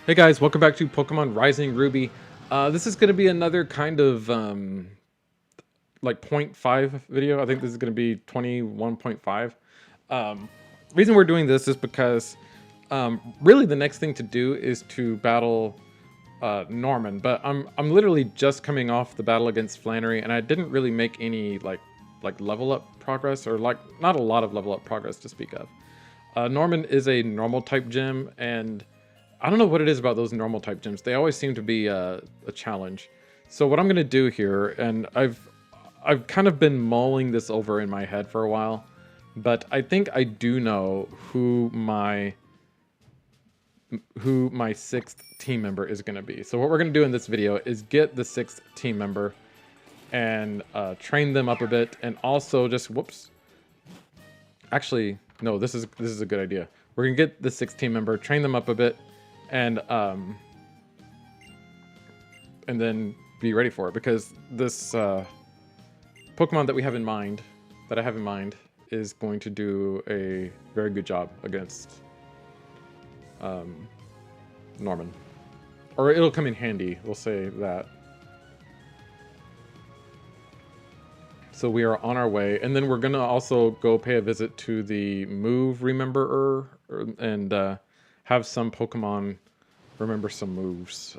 Hey guys, welcome back to Pokemon Rising Ruby. This is going to be another kind of like 0.5 video. I think this is going to be 21.5. Reason we're doing this is because really the next thing to do is to battle Norman. But I'm literally just coming off the battle against Flannery, and I didn't really make any like level up progress, or like not a lot of level up progress to speak of. Norman is a normal type gym, and I don't know what it is about those normal type gyms. They always seem to be a challenge. So what I'm gonna do here, and I've kind of been mulling this over in my head for a while, but I think I do know who my sixth team member is gonna be. So what we're gonna do in this video is get the sixth team member and train them up a bit, and also just Actually, no, this is a good idea. We're gonna get the sixth team member, train them up a bit, and then be ready for it, because this Pokemon that I have in mind, is going to do a very good job against Norman, or it'll come in handy. We'll say that. So we are on our way, and then we're gonna also go pay a visit to the Move Rememberer, and have some Pokemon remember some moves.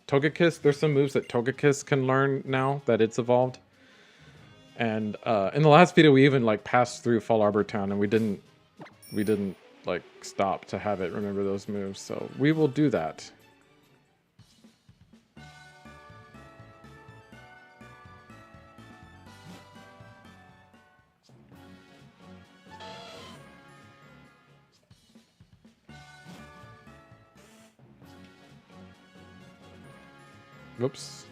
Togekiss, there's some moves that Togekiss can learn now that it's evolved. And in the last video, we even like passed through Fall Arbor Town, and we didn't like stop to have it remember those moves. So we will do that. Whoops.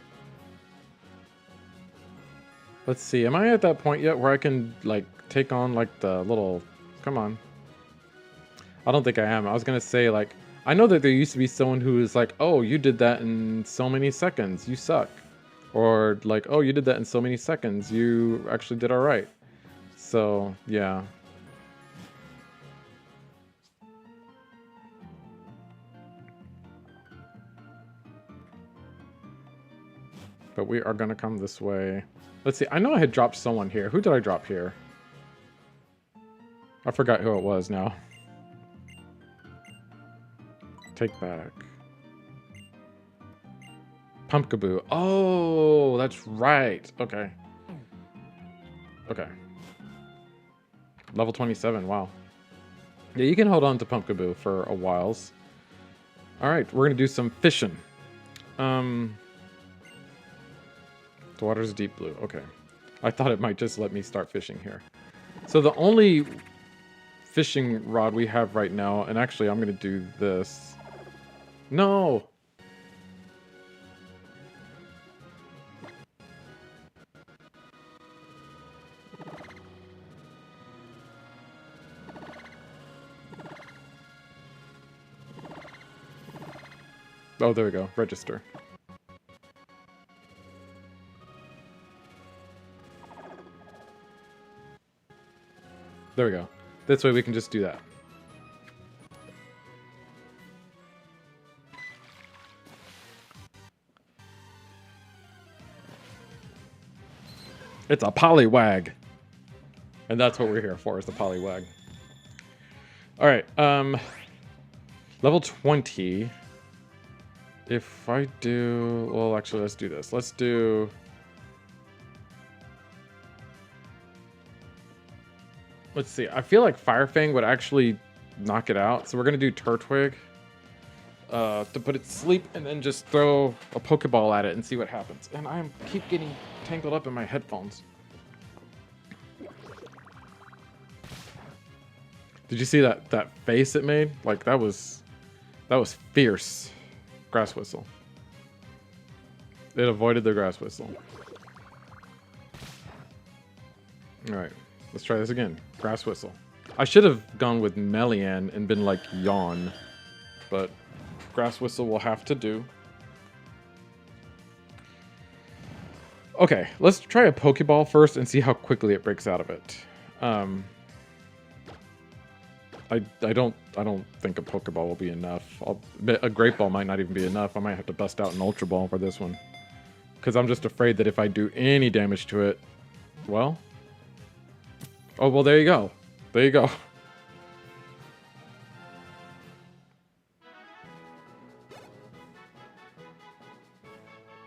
Let's see. Am I at that point yet where I can like take on like the little... Come on. I don't think I am. I was gonna say, like, I know that there used to be someone who was like, oh, you did that in so many seconds, you suck. Or like, oh, you did that in so many seconds, you actually did all right. So yeah. But we are gonna come this way. Let's see, I know I had dropped someone here. Who did I drop here? I forgot who it was now. Take back. Pumpkaboo. Oh, that's right. Okay. Okay. Level 27, wow. Yeah, you can hold on to Pumpkaboo for a whiles. Alright, we're gonna do some fishing. The water's deep blue. Okay. I thought it might just let me start fishing here. So the only fishing rod we have right now, and actually I'm going to do this. No! Oh, there we go. Register. There we go. This way we can just do that. It's a Poliwag. And that's what we're here for, is the Poliwag. Alright, level 20. If I do... Well, actually, let's do this. Let's do... Let's see. I feel like Fire Fang would actually knock it out. So we're going to do Turtwig to put it to sleep, and then just throw a Pokeball at it and see what happens. And I keep getting tangled up in my headphones. Did you see that face it made? Like, that was fierce. Grass Whistle. It avoided the Grass Whistle. Alright. Let's try this again. Grass Whistle. I should have gone with Melian and been like Yawn, but Grass Whistle will have to do. Okay, let's try a Pokeball first and see how quickly it breaks out of it. I don't think a Pokeball will be enough. A Great Ball might not even be enough. I might have to bust out an Ultra Ball for this one. Because I'm just afraid that if I do any damage to it, well... Oh, well, there you go. There you go.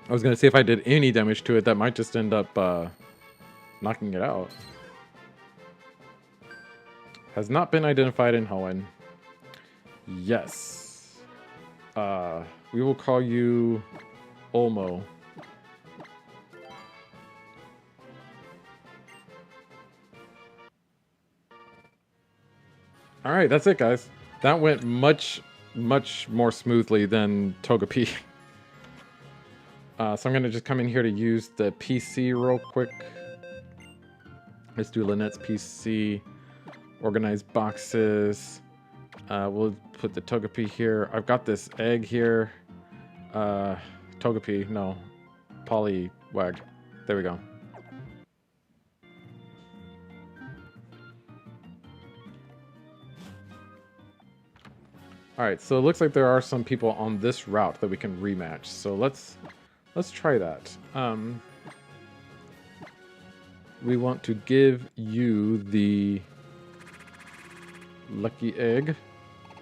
I was going to say if I did any damage to it, that might just end up knocking it out. Has not been identified in Hoenn. Yes. We will call you Olmo. Alright, that's it, guys. That went much more smoothly than Togepi. So I'm going to just come in here to use the PC real quick. Let's do Lynette's PC. Organize boxes. We'll put the Togepi here. I've got this egg here. Togepi, no. Poliwag. There we go. Alright, so it looks like there are some people on this route that we can rematch. So let's try that. We want to give you the lucky egg.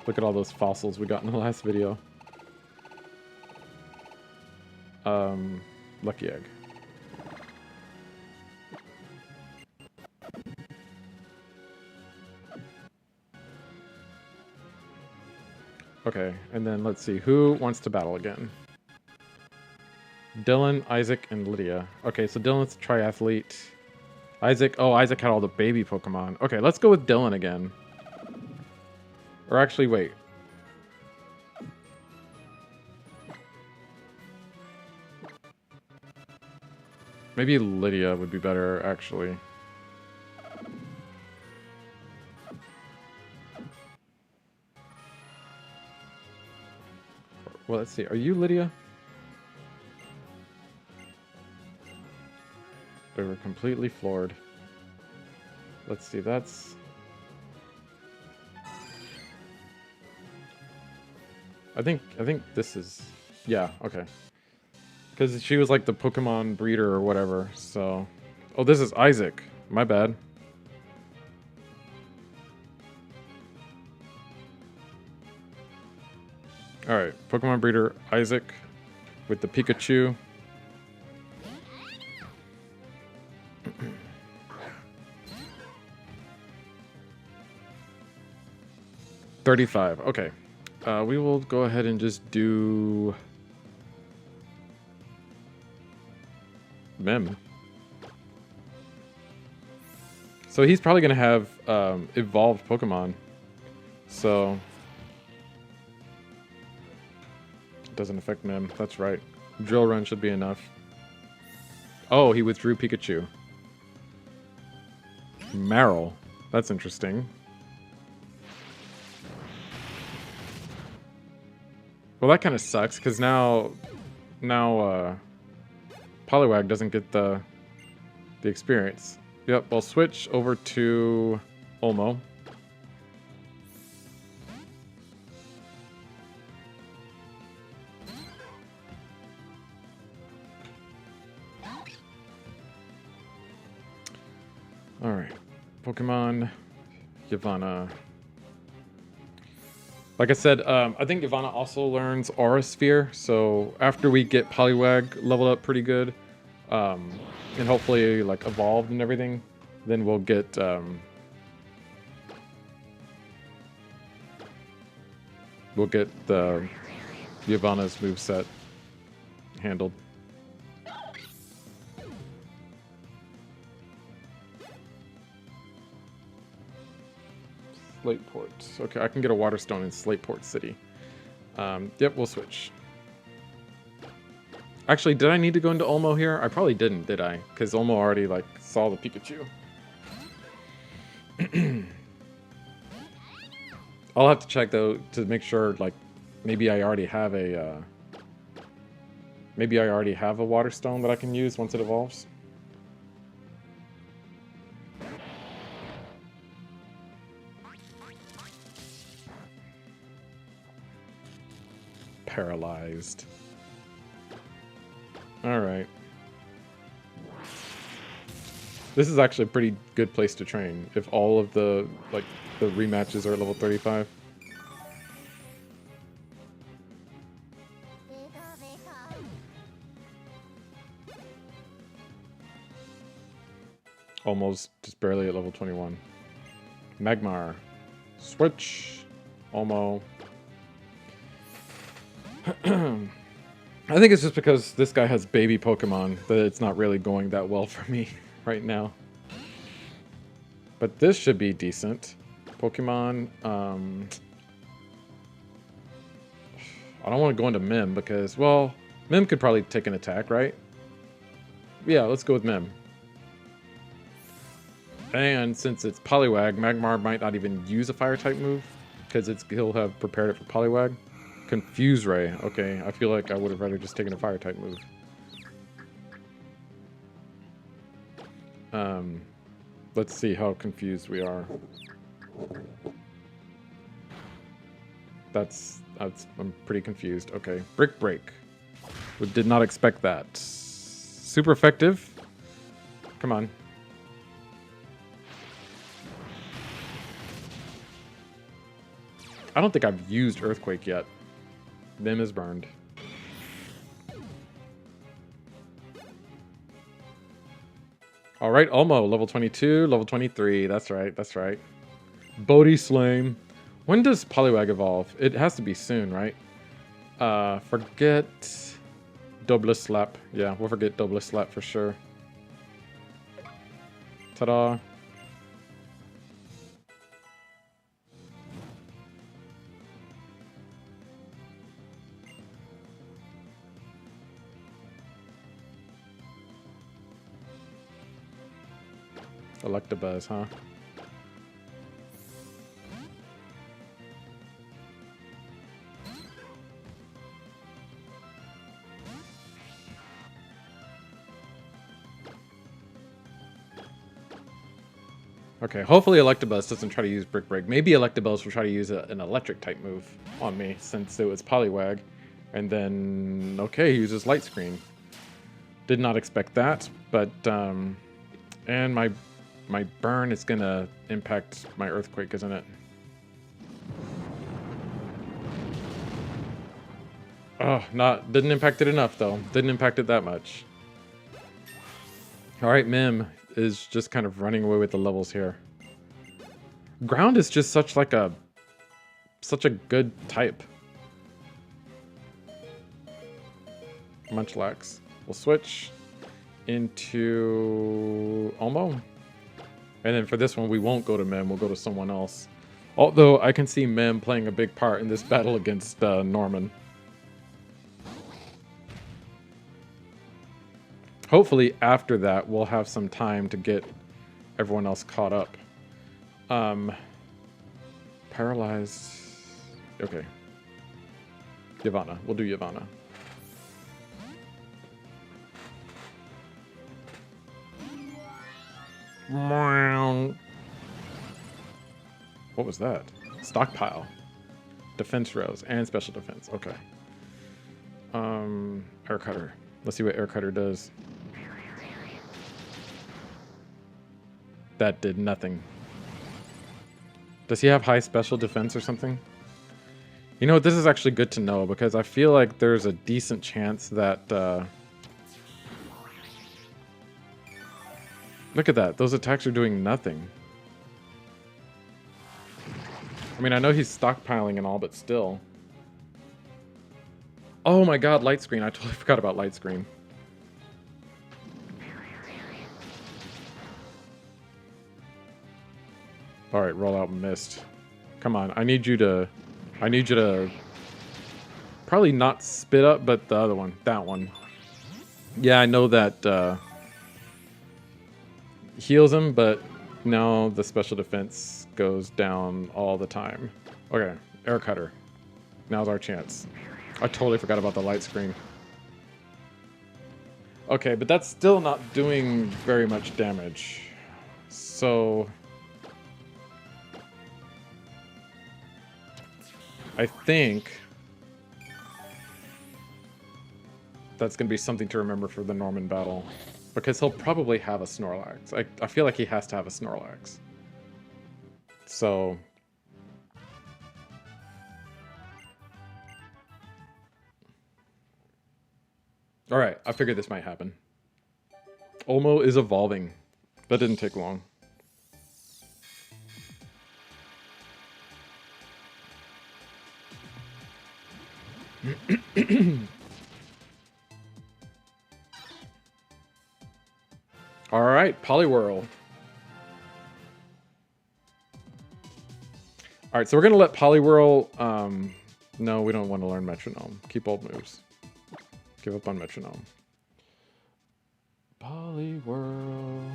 Look at all those fossils we got in the last video. Lucky egg. Okay, and then let's see, who wants to battle again? Dylan, Isaac, and Lydia. Okay, so Dylan's a triathlete. Isaac, oh, Isaac had all the baby Pokemon. Okay, let's go with Dylan again. Or actually, wait. Maybe Lydia would be better, actually. Well, let's see. Are you Lydia? They were completely floored. Let's see, that's... I think this is... Yeah, okay. Because she was like the Pokemon breeder or whatever, so... Oh, this is Isaac. My bad. Alright, Pokemon breeder Isaac with the Pikachu. $35. Okay. We will go ahead and just do Mem. So he's probably going to have evolved Pokemon. So it doesn't affect Mem. That's right. Drill Run should be enough. Oh, he withdrew Pikachu. Marill. That's interesting. Well, that kind of sucks, because now Poliwag doesn't get the experience. Yep, we'll switch over to Olmo. Alright, Pokemon Yavanna. Like I said, I think Yavanna also learns Aura Sphere, so after we get Poliwag leveled up pretty good, and hopefully like evolved and everything, then we'll get Yavanna's moveset handled. Slateport. Okay, I can get a Water Stone in Slateport City. Yep, we'll switch. Actually, did I need to go into Olmo here? I probably didn't, did I? Because Olmo already, like, saw the Pikachu. I'll have to check, though, to make sure, like, maybe I already have a, Water Stone that I can use once it evolves. paralyzed. Alright. This is actually a pretty good place to train if all of the, like, the rematches are at level 35. Almost just barely at level 21. Magmar. Switch. Almo. I think it's just because this guy has baby Pokemon that it's not really going that well for me right now. But this should be decent. Pokemon, I don't want to go into Mim because, well, Mim could probably take an attack, right? Yeah, let's go with Mim. And since it's Poliwag, Magmar might not even use a Fire-type move because he'll have prepared it for Poliwag. Confuse Ray. Okay, I feel like I would have rather just taken a Fire-type move. Let's see how confused we are. I'm pretty confused. Okay, Brick Break. We did not expect that. Super effective. Come on. I don't think I've used Earthquake yet. Mim is burned. All right, Olmo, level 22, level 23. That's right, that's right. Bodhi Slame. When does Poliwag evolve? It has to be soon, right? Forget Double Slap. Yeah, we'll forget Double Slap for sure. Ta-da. Electabuzz, huh? Okay, hopefully Electabuzz doesn't try to use Brick Break. Maybe Electabuzz will try to use an electric type move on me since it was Poliwag. And then, okay, he uses Light Screen. Did not expect that, but, and my burn is gonna impact my Earthquake, isn't it? Oh, didn't impact it enough though. Didn't impact it that much. All right, Mim is just kind of running away with the levels here. Ground is just such a good type. Munchlax. We'll switch into Olmo. And then for this one, we won't go to Mim. We'll go to someone else. Although I can see Mim playing a big part in this battle against Norman. Hopefully after that, we'll have some time to get everyone else caught up. Paralyzed. Okay. Yavanna. We'll do Yavanna. What was that? Stockpile. Defense rows and special defense. Okay. Air Cutter. Let's see what Air Cutter does. That did nothing. Does he have high special defense or something? You know what? This is actually good to know because I feel like there's a decent chance that... Look at that. Those attacks are doing nothing. I mean, I know he's stockpiling and all, but still. Oh my god, Light Screen. I totally forgot about Light Screen. Alright, roll out Mist. Come on, I need you to probably not spit up, but the other one. That one. Yeah, I know that heals him, but now the special defense goes down all the time. Okay, Air Cutter. Now's our chance. I totally forgot about the Light Screen. Okay, but that's still not doing very much damage. So... I think that's going to be something to remember for the Norman battle. Because he'll probably have a Snorlax. I feel like he has to have a Snorlax. So... Alright, I figured this might happen. Olmo is evolving. That didn't take long. Alright, Poliwhirl. Alright, so we're going to let Poliwhirl... no, we don't want to learn Metronome. Keep old moves. Give up on Metronome. Poliwhirl.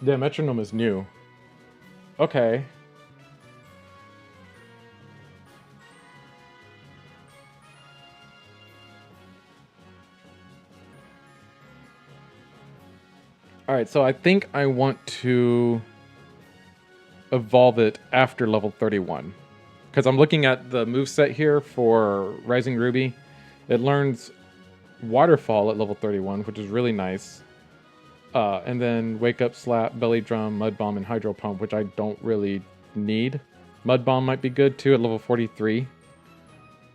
Yeah, Metronome is new. Okay. Alright, so I think I want to evolve it after level 31. Because I'm looking at the moveset here for Rising Ruby. It learns Waterfall at level 31, which is really nice. And then Wake Up, Slap, Belly Drum, Mud Bomb, and Hydro Pump, which I don't really need. Mud Bomb might be good too at level 43.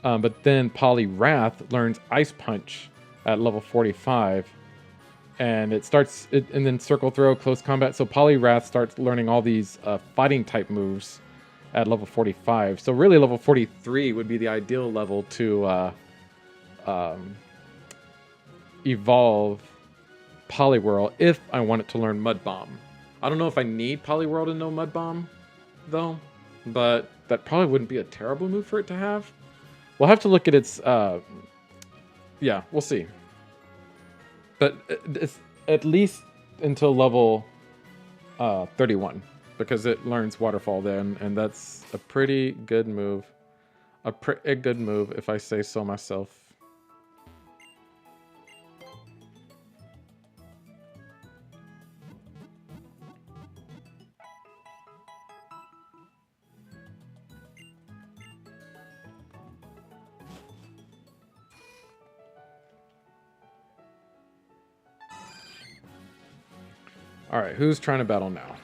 But then Poliwrath learns Ice Punch at level 45. And it starts, and then Circle Throw, Close Combat. So Poliwrath starts learning all these fighting type moves at level 45. So really level 43 would be the ideal level to evolve Poliwhirl if I want it to learn Mud Bomb. I don't know if I need Poliwhirl to know Mud Bomb, though. But that probably wouldn't be a terrible move for it to have. We'll have to look at its... yeah, we'll see. But it's at least until level 31, because it learns Waterfall then, and that's a pretty good move. A good move, if I say so myself. Alright, who's trying to battle now?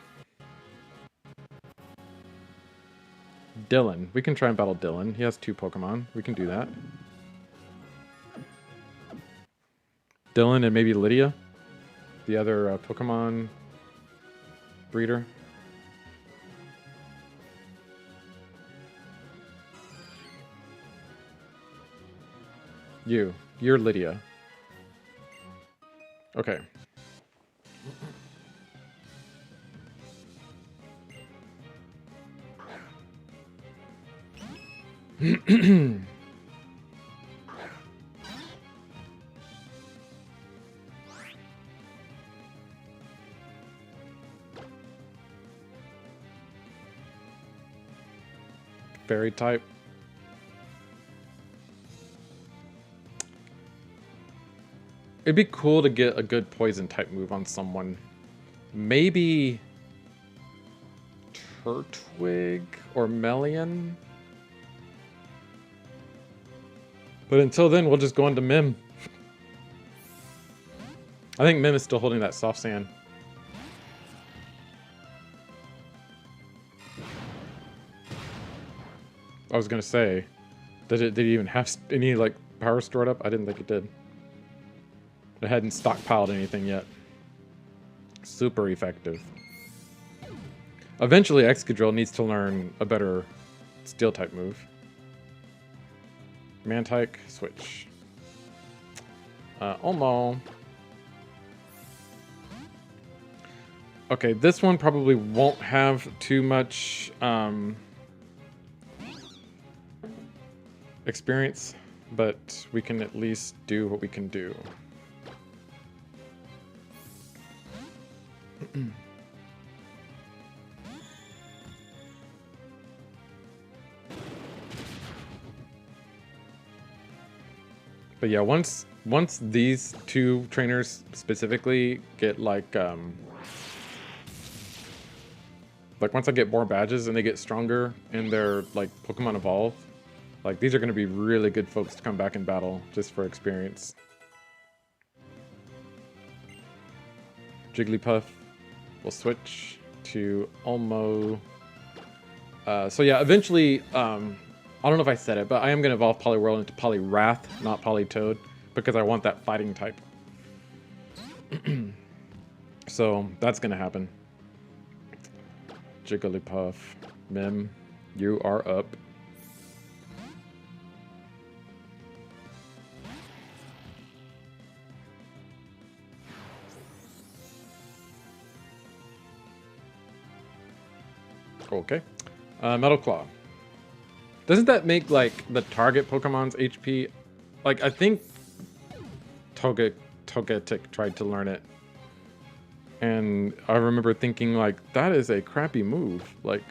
Dylan. We can try and battle Dylan. He has 2 Pokemon. We can do that. Dylan and maybe Lydia, the other Pokemon breeder. You're Lydia. Okay. Fairy type. It'd be cool to get a good poison type move on someone. Maybe Turtwig or Melian. But until then, we'll just go into Mim. I think Mim is still holding that soft sand. I was gonna say, did it even have any like power stored up? I didn't think it did. It hadn't stockpiled anything yet. Super effective. Eventually, Excadrill needs to learn a better steel type move. Mantike, switch. Olmo. Okay, this one probably won't have too much experience, but we can at least do what we can do. But yeah, once these 2 trainers specifically get like Like once I get more badges and they get stronger in their like Pokemon Evolve, like these are going to be really good folks to come back and battle just for experience. Jigglypuff will switch to Olmo. So yeah, eventually, I don't know if I said it, but I am going to evolve Poliwhirl into Poliwrath, not Politoed, because I want that fighting type. So that's going to happen. Jigglypuff, Mim, you are up. Okay. Metal Claw. Doesn't that make, like, the target Pokemon's HP... Like, I think Togetic tried to learn it. And I remember thinking, like, that is a crappy move. Like,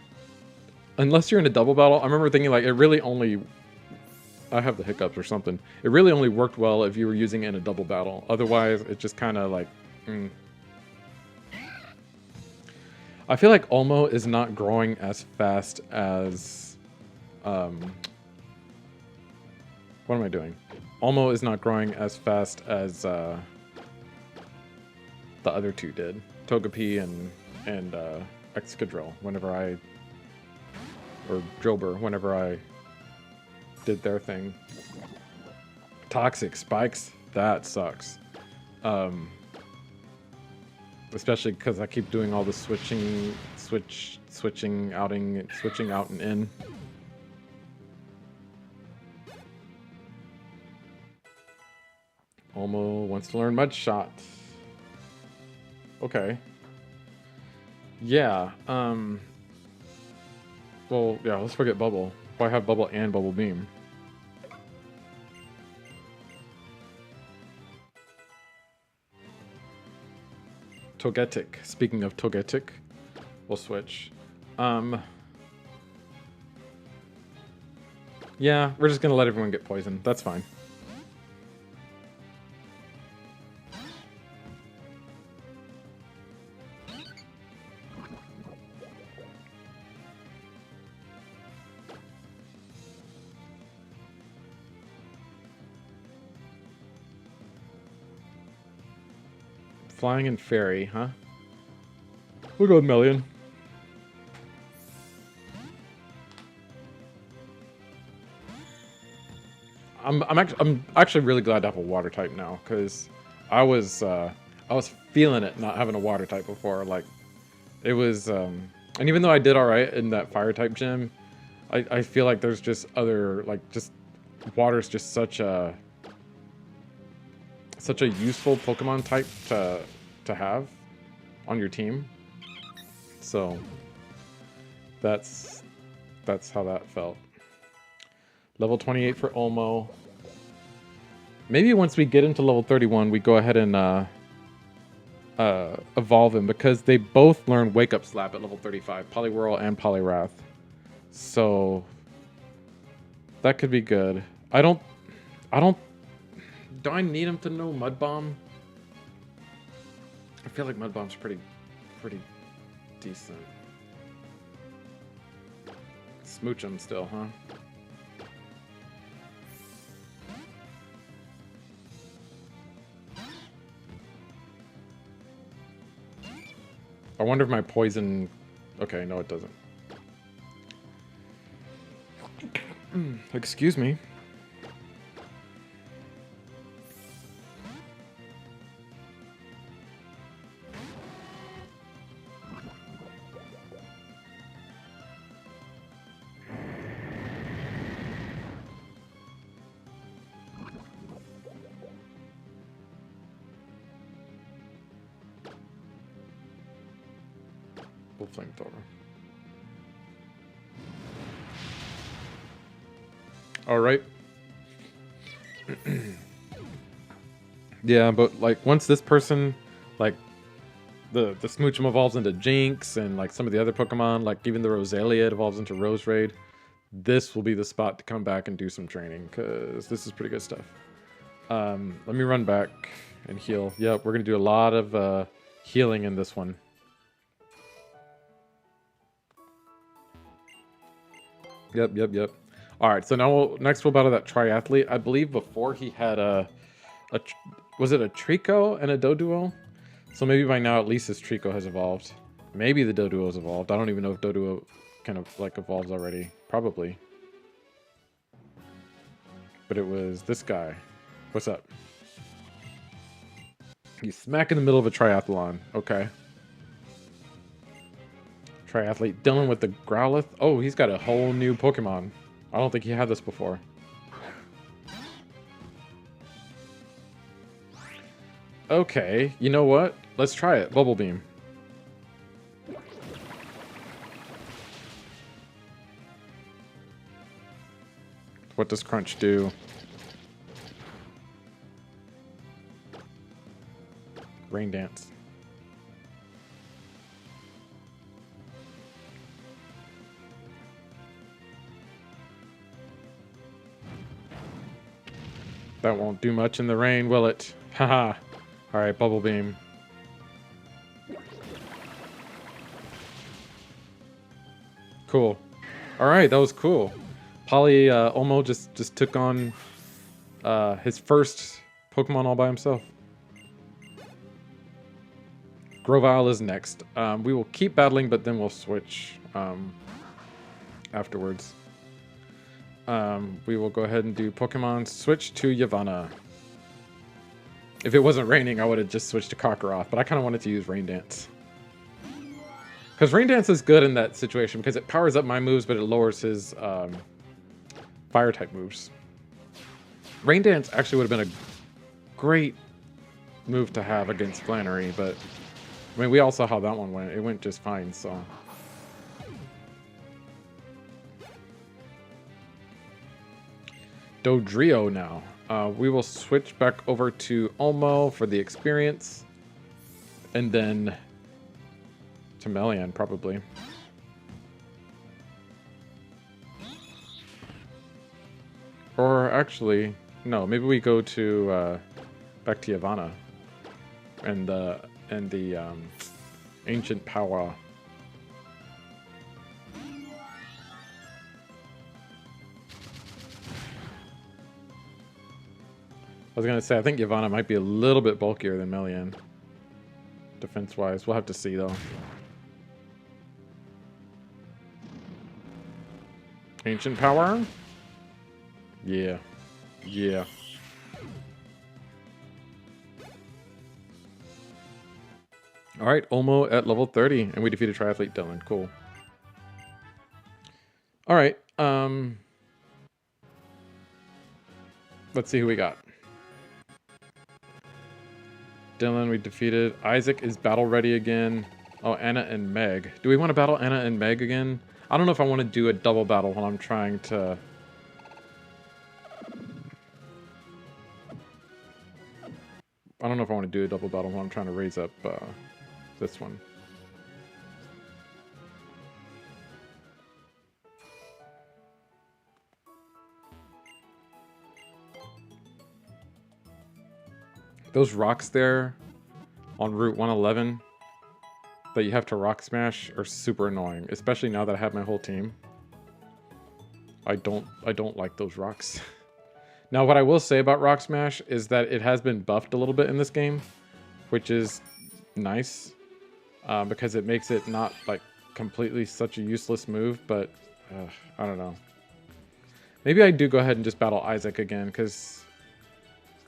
unless you're in a double battle, I remember thinking, like, it really only... I have the hiccups or something. It really only worked well if you were using it in a double battle. Otherwise, it just kind of, like... I feel like Olmo is not growing as fast as... what am I doing? Olmo is not growing as fast as the other two did. Togepi and Excadrill, whenever I... Or Drilbur, whenever I did their thing. Toxic Spikes? That sucks. Especially because I keep doing all the switching out and in. Olmo wants to learn Mud Shot. Okay. Yeah. Well, yeah. Let's forget Bubble. Why have Bubble and Bubble Beam? Togetic. Speaking of Togetic, we'll switch. Yeah, we're just gonna let everyone get poisoned. That's fine. Flying and Fairy, huh? We'll go with Melian. I'm actually really glad to have a water type now, because I was feeling it not having a water type before. Like, it was and even though I did all right in that fire type gym, I feel like there's just other, like, just water's just such a useful Pokemon type to have on your team. So that's how that felt. Level 28 for Olmo. Maybe once we get into level 31, we go ahead and evolve him, because they both learn Wake Up Slap at level 35, Poliwhirl and Poliwrath. So that could be good. Do I need him to know Mud Bomb? I feel like Mud Bomb's pretty decent. Smooch him still, huh? I wonder if my poison... Okay, no it doesn't. Excuse me. Full Flamethrower. All right. Yeah, but like once this person, like the Smoochum evolves into Jinx, and like some of the other Pokemon, like even the Roselia evolves into Roserade, this will be the spot to come back and do some training, because this is pretty good stuff. Let me run back and heal. Yep, we're gonna do a lot of healing in this one. Yep. All right, so now next we'll battle that triathlete. I believe before he had was it a Trico and a Doduo? So maybe by now at least his Trico has evolved. Maybe the Doduo has evolved. I don't even know if Doduo kind of like evolves already. Probably. But it was this guy. What's up? He's smack in the middle of a triathlon. Okay. Triathlete Dylan with the Growlithe. Oh, he's got a whole new Pokemon. I don't think he had this before. Okay, you know what? Let's try it. Bubble Beam. What does Crunch do? Rain Dance. That won't do much in the rain, will it? Haha. Alright, Bubble Beam. Cool. Alright, that was cool. Poly Olmo just took on his first Pokemon all by himself. Grovyle is next. We will keep battling, but then we'll switch afterwards. We will go ahead and do Pokemon switch to Yavanna. If it wasn't raining, I would have just switched to Kakarot, but I kind of wanted to use Rain Dance. Because Rain Dance is good in that situation because it powers up my moves, but it lowers his fire type moves. Rain Dance actually would have been a great move to have against Flannery, but I mean, we all saw how that one went. It went just fine, so. Dodrio now. We will switch back over to Olmo for the experience. And then to Melian, probably. Or actually, no, maybe we go to back to Yavanna. And the ancient power. I was gonna say, I think Yavanna might be a little bit bulkier than Melian. Defense-wise. We'll have to see, though. Ancient power? Yeah. Yeah. Alright, Olmo at level 30, and we defeated Triathlete Dylan. Cool. Alright, let's see who we got. Dylan, we defeated. Isaac is battle ready again. Oh, Anna and Meg. Do we want to battle Anna and Meg again? I don't know if I want to do a double battle when I'm trying to... I don't know if I want to do a double battle when I'm trying to raise up this one. Those rocks there on Route 111 that you have to rock smash are super annoying, especially now that I have my whole team. I don't like those rocks. Now, what I will say about Rock Smash is that it has been buffed a little bit in this game, which is nice, because it makes it not like completely such a useless move, but I don't know. Maybe I do go ahead and just battle Isaac again, because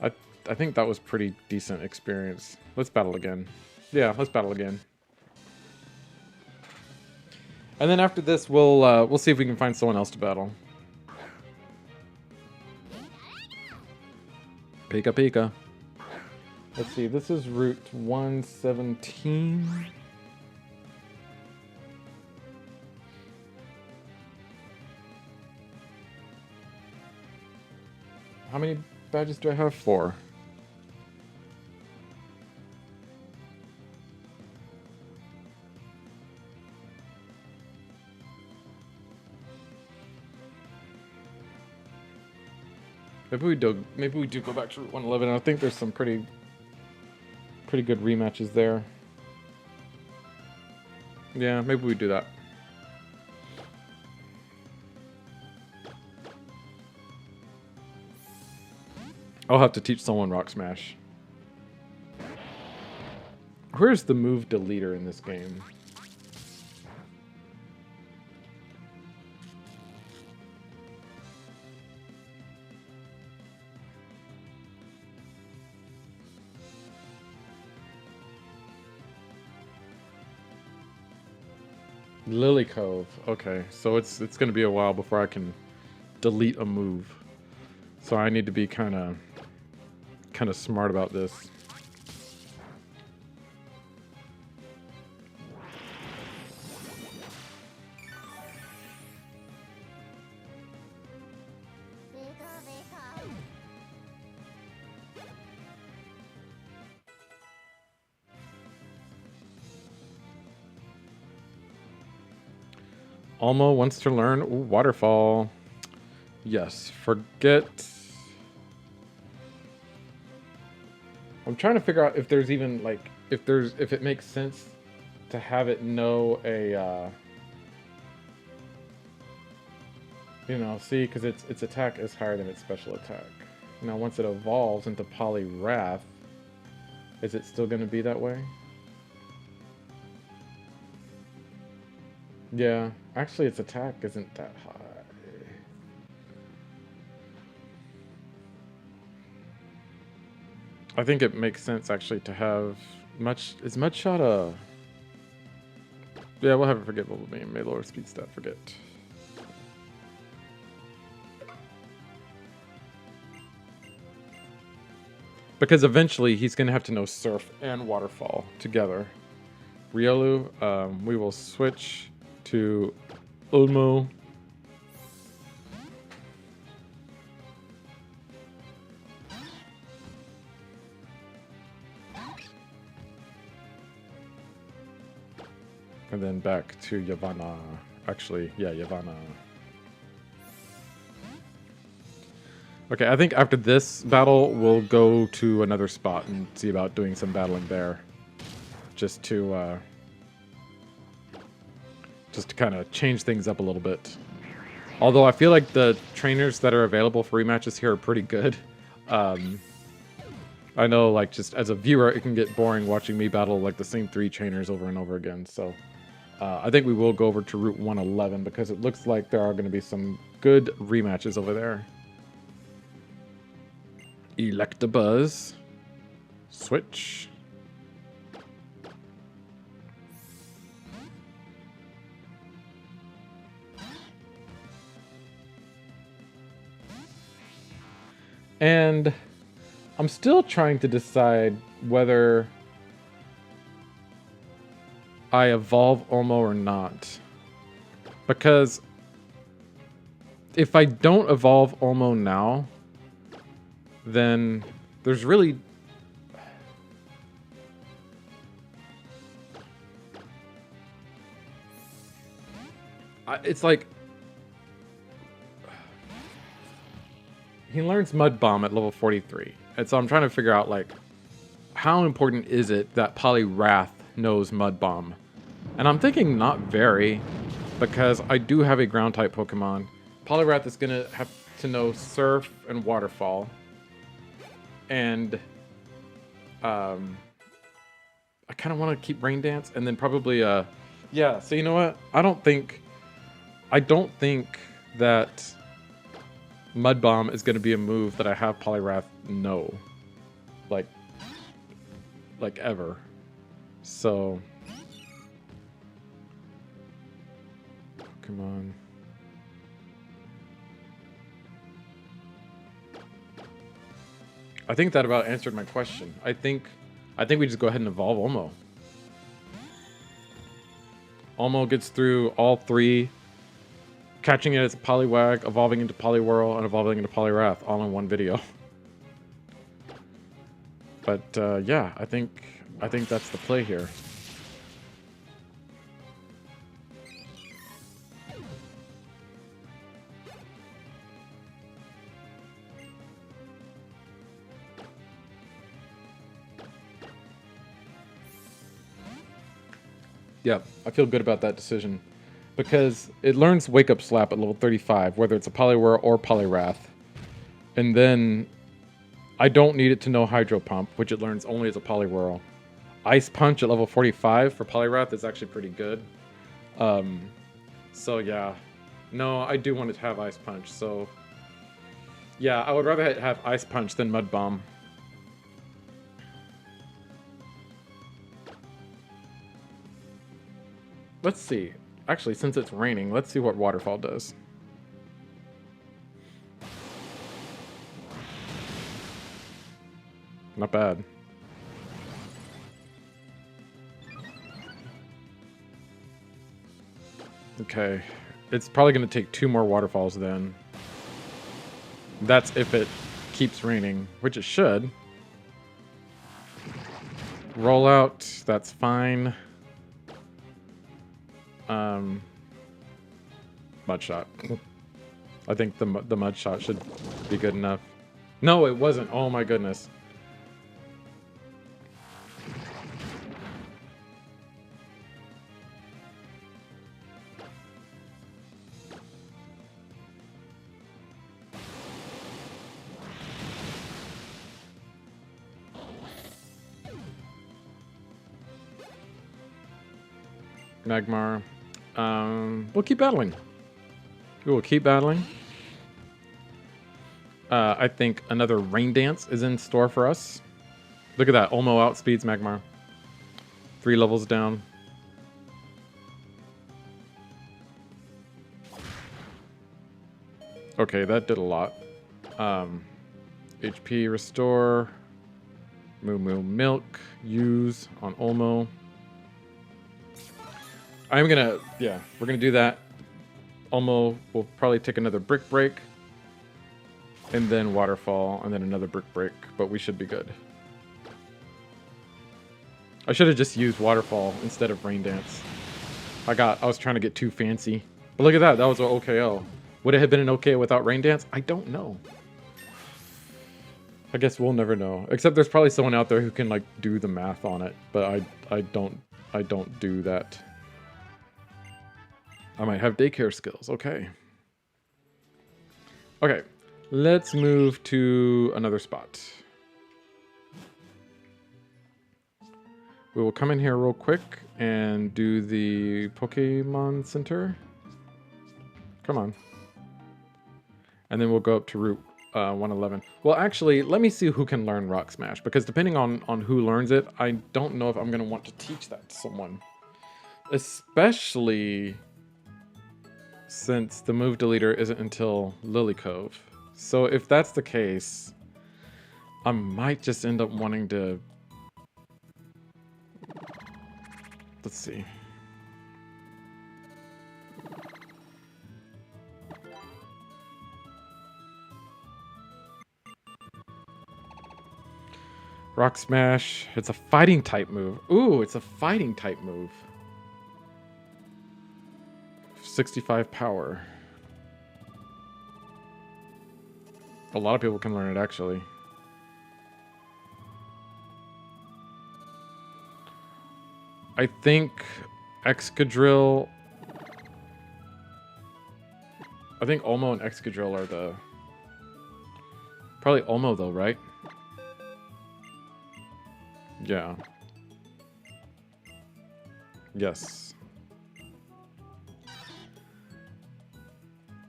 I think that was pretty decent experience. Let's battle again. Yeah, let's battle again. And then after this, we'll see if we can find someone else to battle. Pika Pika. Let's see, this is Route 117. How many badges do I have? 4. Maybe we do go back to Route 111. I think there's some pretty good rematches there. Yeah, maybe we do that. I'll have to teach someone Rock Smash. Where's the move deleter in this game? Lily Cove. Okay, so it's gonna be a while before I can delete a move. So I need to be kind of smart about this. Almo wants to learn Waterfall. Yes, forget. I'm trying to figure out if there's even like if it makes sense to have it know a see, because its attack is higher than its special attack. Now once it evolves into Poliwrath, is it still going to be that way? Yeah, actually its attack isn't that high. I think it makes sense actually to have is Mudshot a... Yeah, we'll have it forget Bumblebee. May lower speed stat, forget. Because eventually he's going to have to know Surf and Waterfall together. Riolu, we will switch to Ulmo. And then back to Yavanna. Actually, yeah, Yavanna. Okay, I think after this battle, we'll go to another spot and see about doing some battling there. Just to kind of change things up a little bit. Although I feel like the trainers that are available for rematches here are pretty good. I know, like, just as a viewer, it can get boring watching me battle, like, the same 3 trainers over and over again, so... I think we will go over to Route 111 because it looks like there are going to be some good rematches over there. Electabuzz. Switch. And I'm still trying to decide whether I evolve Olmo or not. Because if I don't evolve Olmo now, then there's really... it's like... he learns Mud Bomb at level 43. And so I'm trying to figure out, like, how important is it that Poliwrath knows Mud Bomb? And I'm thinking not very, because I do have a ground type Pokemon. Poliwrath is gonna have to know Surf and Waterfall. And I kind of want to keep Rain Dance, and then probably yeah, so you know what? I don't think that Mud Bomb is going to be a move that I have Poliwrath know. Like ever. So Pokemon. I think that about answered my question. I think we just go ahead and evolve Olmo. Olmo gets through all 3, catching it as Poliwag, evolving into Poliwhirl, and evolving into Poliwrath all in one video. But yeah, I think that's the play here. Yeah, I feel good about that decision. Because it learns Wake Up Slap at level 35, whether it's a Poliwhirl or Poliwrath. And then I don't need it to know Hydro Pump, which it learns only as a Poliwhirl. Ice Punch at level 45 for Poliwrath is actually pretty good. So yeah. No, I do want it to have Ice Punch, so... Yeah, I would rather have Ice Punch than Mud Bomb. Let's see. Actually, since it's raining, let's see what Waterfall does. Not bad. Okay. It's probably going to take 2 more waterfalls then. That's if it keeps raining, which it should. Rollout, that's fine. Mud Shot. I think the Mud Shot should be good enough. No, it wasn't. Oh my goodness. Magmar. We'll keep battling. We will keep battling. I think another Rain Dance is in store for us. Look at that. Olmo outspeeds Magmar. 3 levels down. Okay, that did a lot. HP restore. Moo Moo Milk. Use on Olmo. I'm gonna, yeah, we're gonna do that. Olmo will probably take another Brick Break. And then Waterfall, and then another Brick Break, but we should be good. I should have just used Waterfall instead of Rain Dance. I was trying to get too fancy. But look at that, that was an OKO. Would it have been an OKO without Rain Dance? I don't know. I guess we'll never know. Except there's probably someone out there who can like do the math on it, but I don't do that. I might have daycare skills. Okay. Okay. Let's move to another spot. We will come in here real quick and do the Pokemon Center. Come on. And then we'll go up to Route 111. Well, actually, let me see who can learn Rock Smash, because depending on who learns it, I don't know if I'm going to want to teach that to someone. Especially since the move deleter isn't until Lily Cove. So if that's the case, I might just end up wanting to... Let's see. Rock Smash. It's a fighting type move. Ooh, it's a fighting type move. 65 power. A lot of people can learn it, actually. I think Excadrill... I think Olmo and Excadrill are the... Probably Olmo, though, right? Yeah. Yes.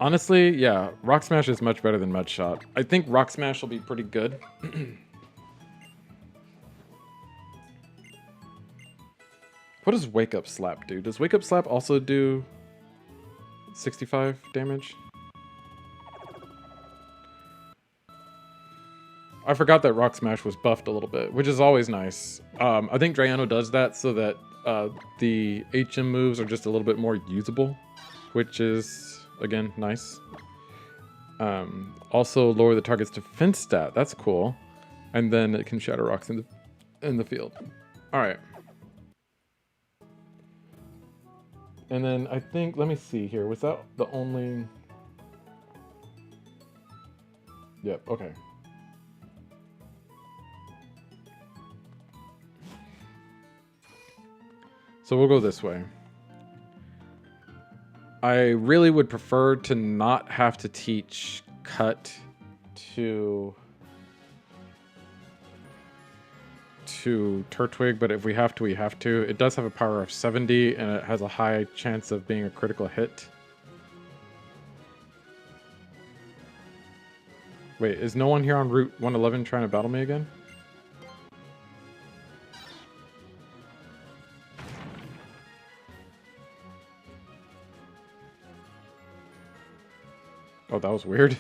Honestly, yeah, Rock Smash is much better than Mud Shot. I think Rock Smash will be pretty good. What does Wake Up Slap do? Does Wake Up Slap also do 65 damage? I forgot that Rock Smash was buffed a little bit, which is always nice. I think Drayano does that so that the HM moves are just a little bit more usable, which is, again, nice. Also lower the target's defense stat. That's cool. And then it can shatter rocks in the field. All right. And then I think, let me see here. Was that the only... Yep, okay. So we'll go this way. I really would prefer to not have to teach Cut to to Turtwig, but if we have to, we have to. It does have a power of 70, and it has a high chance of being a critical hit. Wait, is no one here on Route 111 trying to battle me again? Oh, that was weird. I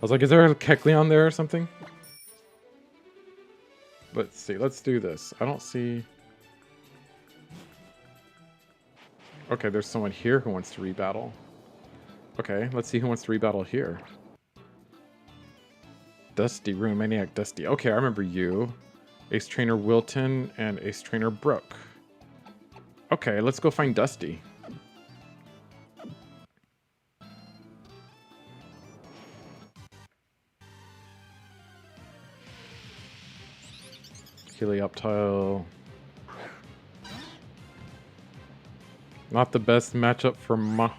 was like, is there a Kecleon there or something? Let's see, let's do this. I don't see... Okay, there's someone here who wants to rebattle. Okay, let's see who wants to rebattle here. Dusty, Ruin Maniac Dusty. Okay, I remember you. Ace Trainer Wilton and Ace Trainer Brooke. Okay, let's go find Dusty. Helioptile. Not the best matchup for I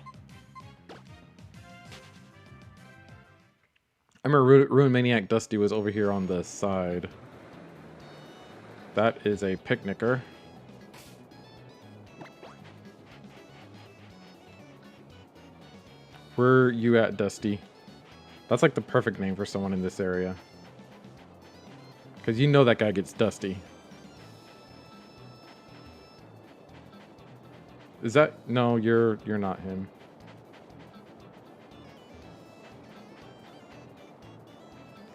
remember Ruin Maniac Dusty was over here on the side. That is a picnicker. Where you at, Dusty? That's like the perfect name for someone in this area. Because you know that guy gets dusty. Is that... No, you're not him.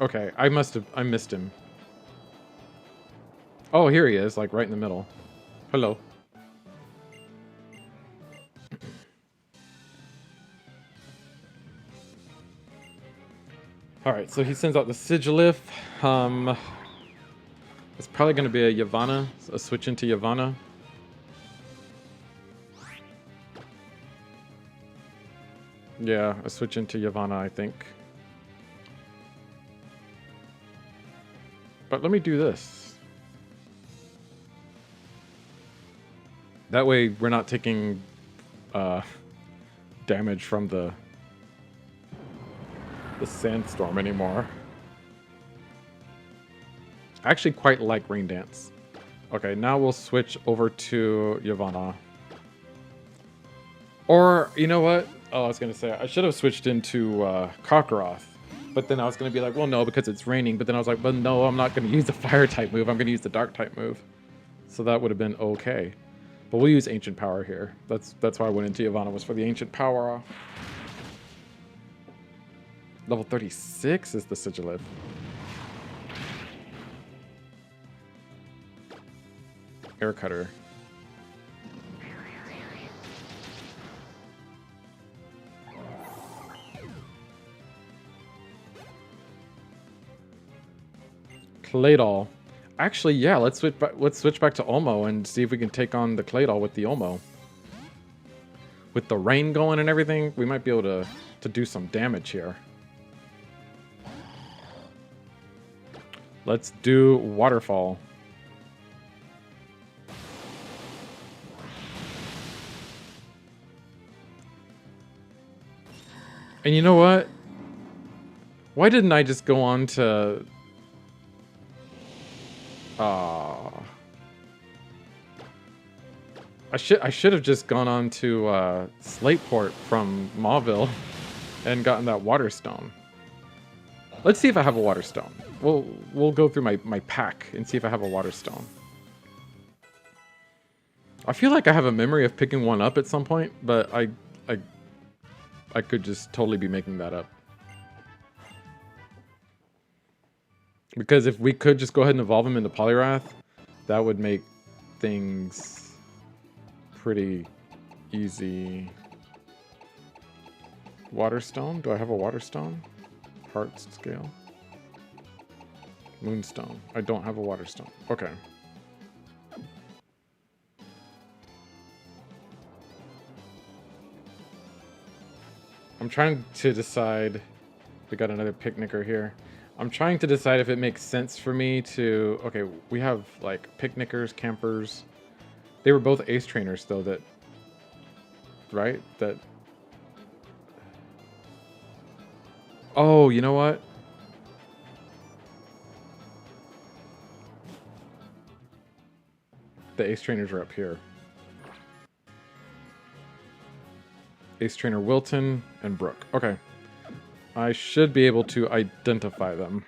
Okay, I missed him. Oh, here he is, like right in the middle. Hello. Alright, so he sends out the Sigilith. It's probably going to be a Yavanna, a switch into Yavanna. Yeah, a switch into Yavanna, I think. But let me do this. That way we're not taking damage from the sandstorm anymore. I actually quite like Rain Dance. Okay, now we'll switch over to Yavanna. Or, you know what? Oh, I was going to say, I should have switched into Kakarot. But then I was going to be like, well, no, because it's raining. But then I was like, well, no, I'm not going to use the fire type move. I'm going to use the dark type move. So that would have been okay. But we'll use Ancient Power here. That's why I went into Yavanna, was for the Ancient Power. Level 36 is the Sigilith. Air Cutter. Claydol. Actually, yeah, let's switch back to Olmo and see if we can take on the Claydol with the Olmo. With the rain going and everything, we might be able to do some damage here. Let's do Waterfall. And you know what? Why didn't I just go on to... I should have just gone on to Slateport from Mauville and gotten that Water Stone. Let's see if I have a Water Stone. We'll go through my pack and see if I have a Water Stone. I feel like I have a memory of picking one up at some point, but I could just totally be making that up. Because if we could just go ahead and evolve him into Poliwrath, that would make things pretty easy. Waterstone? Do I have a Waterstone? Heart Scale. Moonstone. I don't have a Waterstone. Okay. I'm trying to decide... We got another picnicker here. I'm trying to decide if it makes sense for me to... Okay, we have, like, picnickers, campers. They were both ace trainers, though, that... Right? That... Oh, you know what? the ace trainers are up here. Ace trainer Wilton and Brooke. Okay. I should be able to identify them.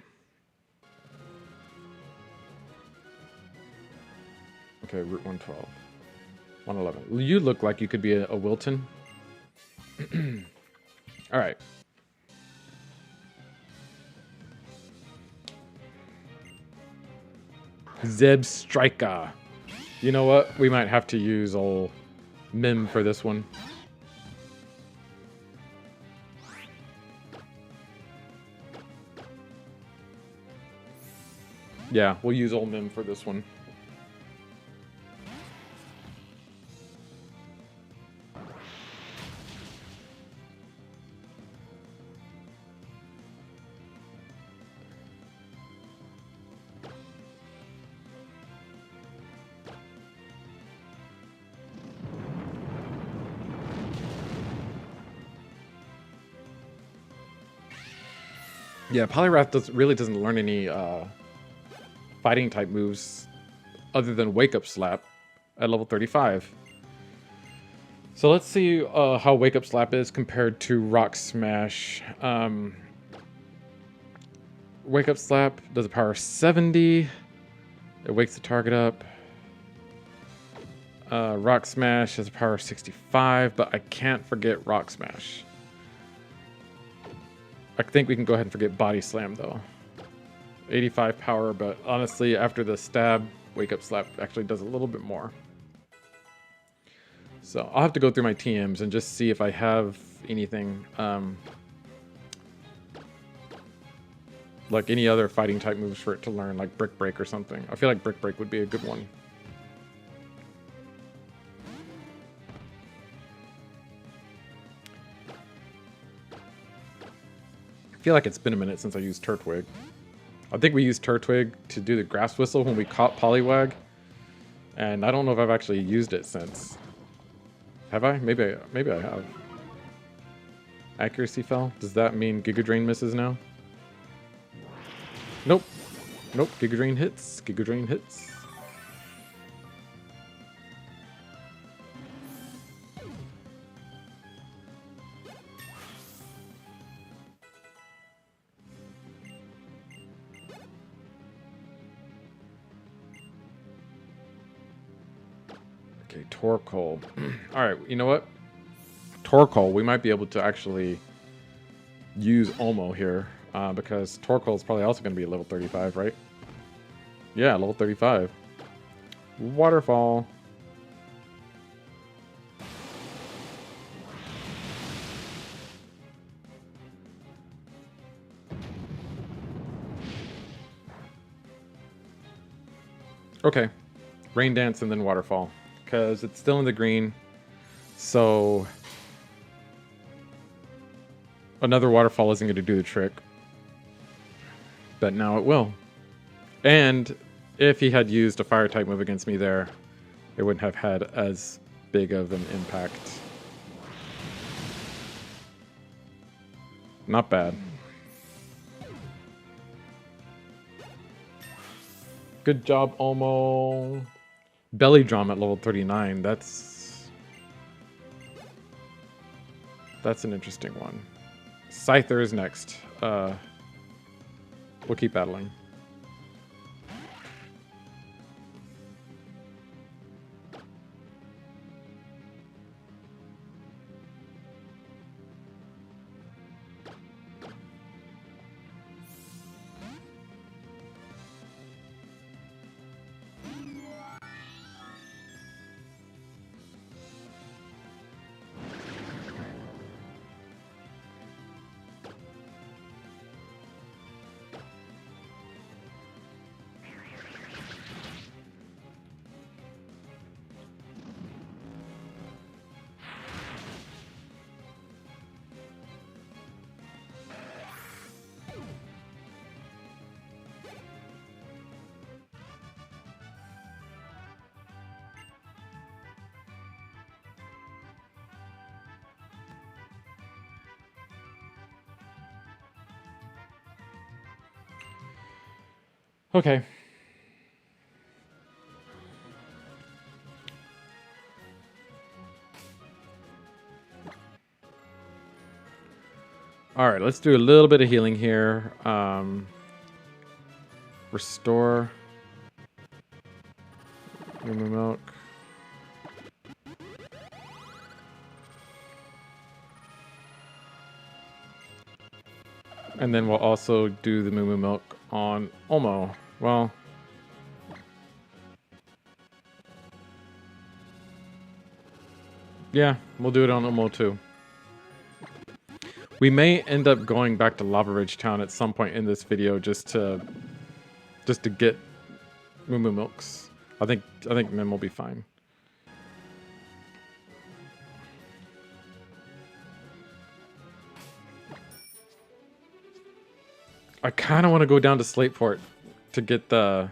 Okay, Route 112. 111. You look like you could be a Wilton. Alright. Zeb Striker. You know what? We might have to use old Mim for this one. Yeah, we'll use old Mim for this one. Yeah, Poliwrath really doesn't learn any fighting type moves other than Wake Up Slap at level 35. So let's see how Wake Up Slap is compared to Rock Smash. Wake Up Slap does a power 70. It wakes the target up. Rock Smash has a power 65, but I can't forget Rock Smash. I think we can go ahead and forget Body Slam, though. 85 power, but honestly, after the stab, Wake Up Slap actually does a little bit more. So I'll have to go through my TMs and just see if I have anything, like any other fighting type moves for it to learn, like Brick Break or something. I feel like Brick Break would be a good one. I feel like it's been a minute since I used Turtwig. I think we used Turtwig to do the Grass Whistle when we caught Poliwag. And I don't know if I've actually used it since. Have I? Maybe I have. Accuracy fell? Does that mean Giga Drain misses now? Nope. Nope. Giga Drain hits. Giga Drain hits. Okay, Torkoal. Alright, you know what? Torkoal, we might be able to actually use Olmo here, because Torkoal is probably also going to be a level 35, right? Yeah, level 35. Waterfall. Okay, Rain Dance and then Waterfall, because it's still in the green, so another Waterfall isn't going to do the trick, but now it will. And if he had used a fire type move against me there, it wouldn't have had as big of an impact. Not bad. Good job, Olmo. Belly Drum at level 39. That's an interesting one. Scyther is next. We'll keep battling. Okay. All right, let's do a little bit of healing here. Restore. Moo milk. And then we'll also do the moo milk on Olmo. Well, yeah, we'll do it on Olmo too. We may end up going back to Lava Ridge Town at some point in this video just to get moo milks. I think Mim will be fine. I kind of want to go down to Slateport to get the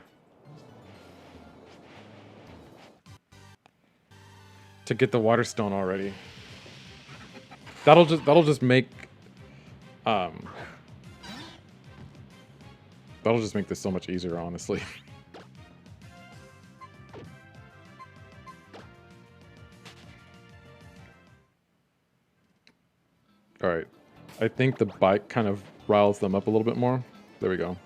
water stone already. That'll just make this so much easier, honestly. All right, I think the bike kind of riles them up a little bit more. There we go.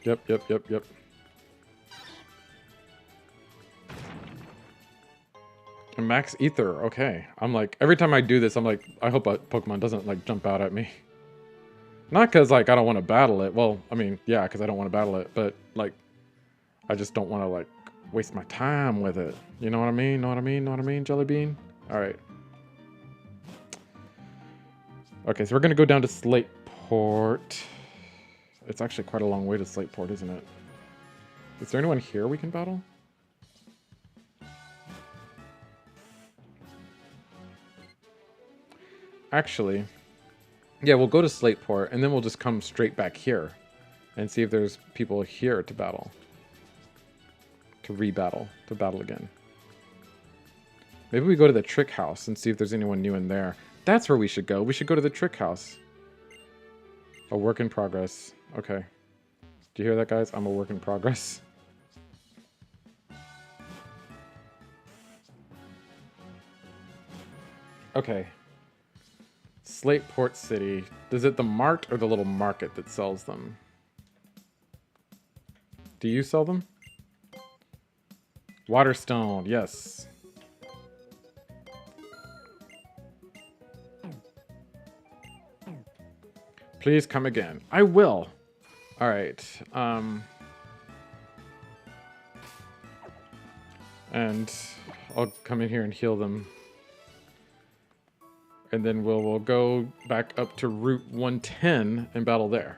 Yep. And max ether, okay. I'm like, every time I do this, I'm like, I hope a Pokemon doesn't like jump out at me. Not because like I don't want to battle it. Well, I mean, yeah, because I don't want to battle it, but like, I just don't want to like waste my time with it. You know what I mean? Know what I mean, Jelly Bean? All right. Okay, so we're gonna go down to Slateport. It's actually quite a long way to Slateport, isn't it? Is there anyone here we can battle? Actually, yeah, we'll go to Slateport, and then we'll just come straight back here and see if there's people here to battle. To rebattle. To battle again. Maybe we go to the Trick House and see if there's anyone new in there. That's where we should go. We should go to the Trick House. A work in progress. Okay. Do you hear that, guys? I'm a work in progress. Okay. Slateport City. Is it the mart or the little market that sells them? Do you sell them? Waterstone, yes. Please come again. I will. All right. And I'll come in here and heal them. And then we'll go back up to Route 110 and battle there.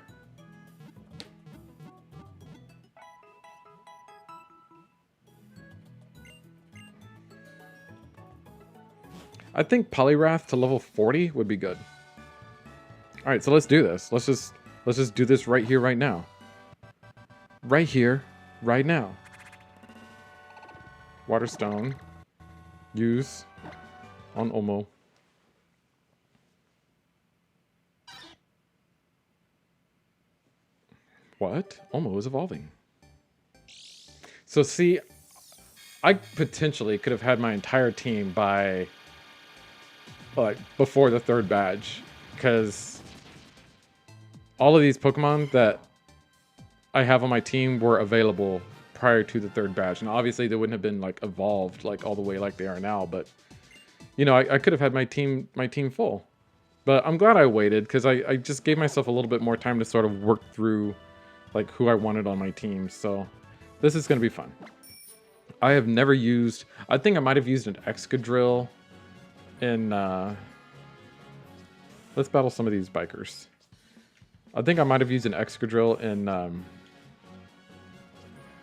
I think Poliwrath to level 40 would be good. All right, so let's do this. Let's just do this right here, right now. Right here, right now. Waterstone. Use on Olmo. What? Olmo is evolving. So see, I potentially could have had my entire team by like before the third badge, because all of these Pokemon that I have on my team were available prior to the third badge, and obviously they wouldn't have been like evolved like all the way like they are now, but you know, I could have had my team full. But I'm glad I waited, because I just gave myself a little bit more time to sort of work through like who I wanted on my team. So this is going to be fun. I have never used, I think I might have used an Excadrill in, let's battle some of these bikers. I think I might have used an Excadrill in,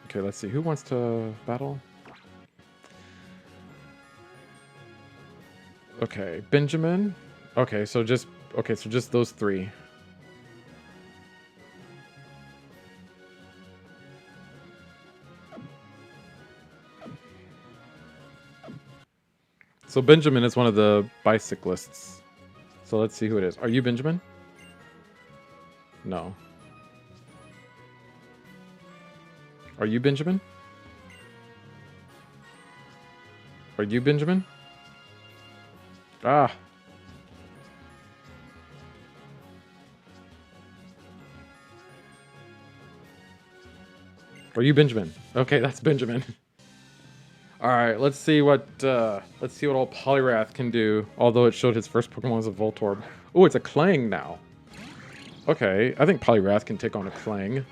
okay, let's see, who wants to battle? Okay, Benjamin. Okay, so just those three. So Benjamin is one of the bicyclists. So let's see who it is. Are you Benjamin? No. Are you Benjamin? Are you Benjamin? Ah. Are you Benjamin? Okay, that's Benjamin. All right, let's see what old Poliwrath can do. Although it showed his first Pokemon was a Voltorb. Oh, it's a Clang now. Okay, I think Poliwrath can take on a Clang.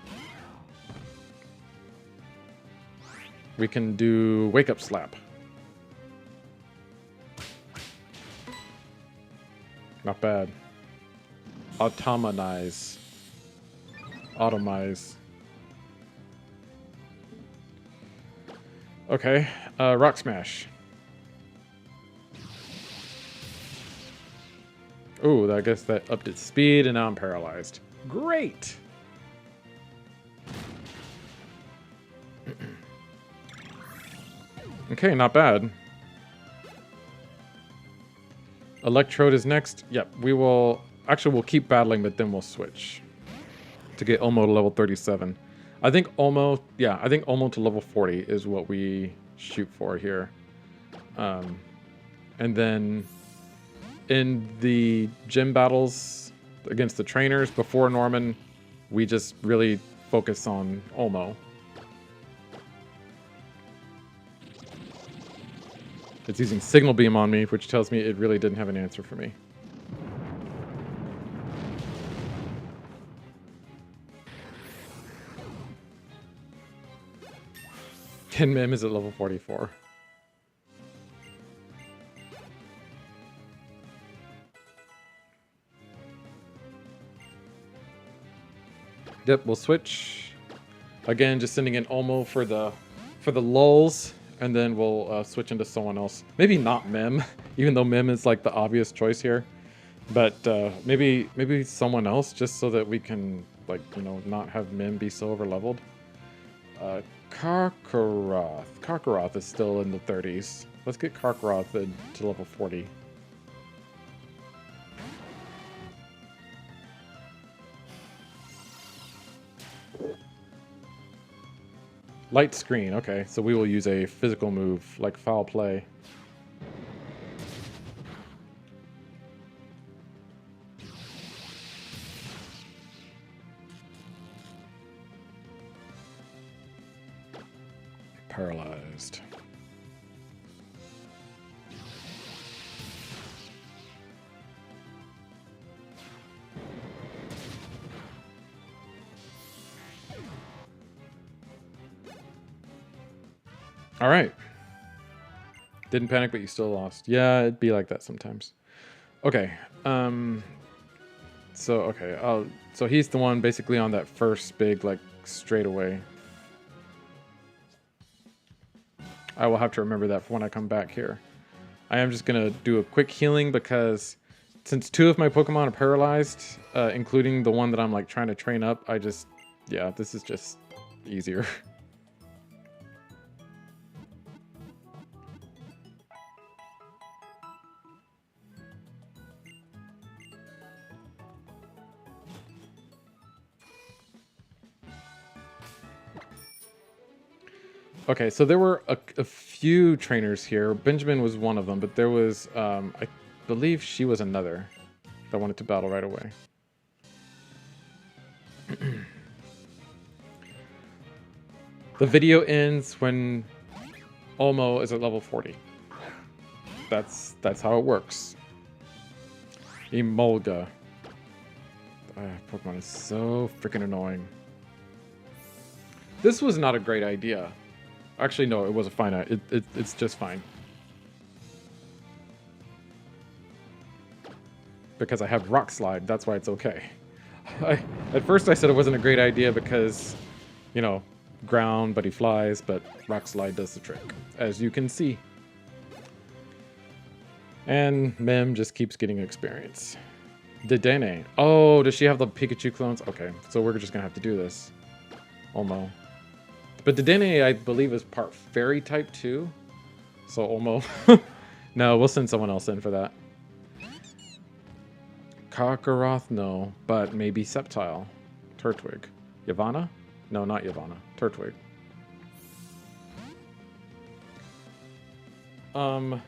We can do Wake Up Slap. Not bad. Automatize. Automize. Okay, Rock Smash. Ooh, I guess that upped its speed, and now I'm paralyzed. Great! Okay, not bad. Electrode is next. Yep, we will... Actually, we'll keep battling, but then we'll switch to get Olmo to level 37. I think Olmo... Yeah, I think Olmo to level 40 is what we shoot for here. And then in the gym battles against the trainers before Norman, we just really focus on Olmo. It's using Signal Beam on me, which tells me it really didn't have an answer for me. And Mim is at level 44. Yep, we'll switch. Again, just sending in Olmo for the lulls. And then we'll switch into someone else. Maybe not Mim, even though Mim is like the obvious choice here. But maybe someone else, just so that we can, like, you know, not have Mim be so over-leveled. Karkaroth. Karkaroth is still in the 30s. Let's get Karkaroth to level 40. Light Screen, okay, so we will use a physical move, like Foul Play. Paralyzed. All right. Didn't panic, but you still lost. Yeah, it'd be like that sometimes. Okay. So he's the one basically on that first big, like, straightaway. I will have to remember that for when I come back here. I am just gonna do a quick healing because since 2 of my Pokemon are paralyzed, including the one that I'm like trying to train up, yeah, this is just easier. Okay, so there were a few trainers here. Benjamin was one of them, but there was, I believe she was another that wanted to battle right away. The video ends when Olmo is at level 40. That's how it works. Emolga. Pokemon is so freaking annoying. This was not a great idea. Actually, no, it was a fine. It's just fine. Because I have Rock Slide, that's why it's okay. At first I said it wasn't a great idea because, you know, ground, but he flies, but Rock Slide does the trick, as you can see. And Mem just keeps getting experience. Dedenne. Oh, does she have the Pikachu clones? Okay, so we're just gonna have to do this. Olmo. But Dedenne, I believe, is part Fairy type too. So Olmo. No, we'll send someone else in for that. Karkaroth, no. But maybe Sceptile. Turtwig. Yavanna? No, not Yavanna. Turtwig. Um,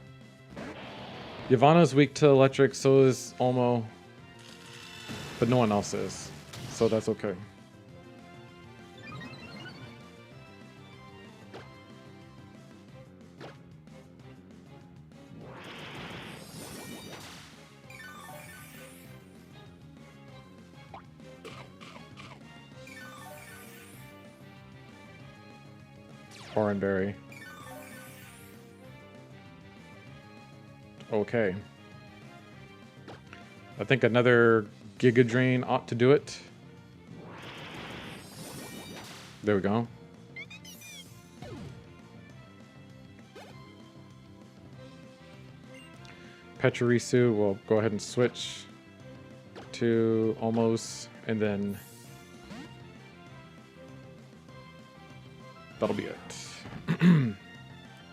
Yavanna's weak to electric, so is Olmo. But no one else is. So that's okay. Oranberry. Okay. I think another Giga Drain ought to do it. There we go. Pachirisu will go ahead and switch to almost, and then that'll be it.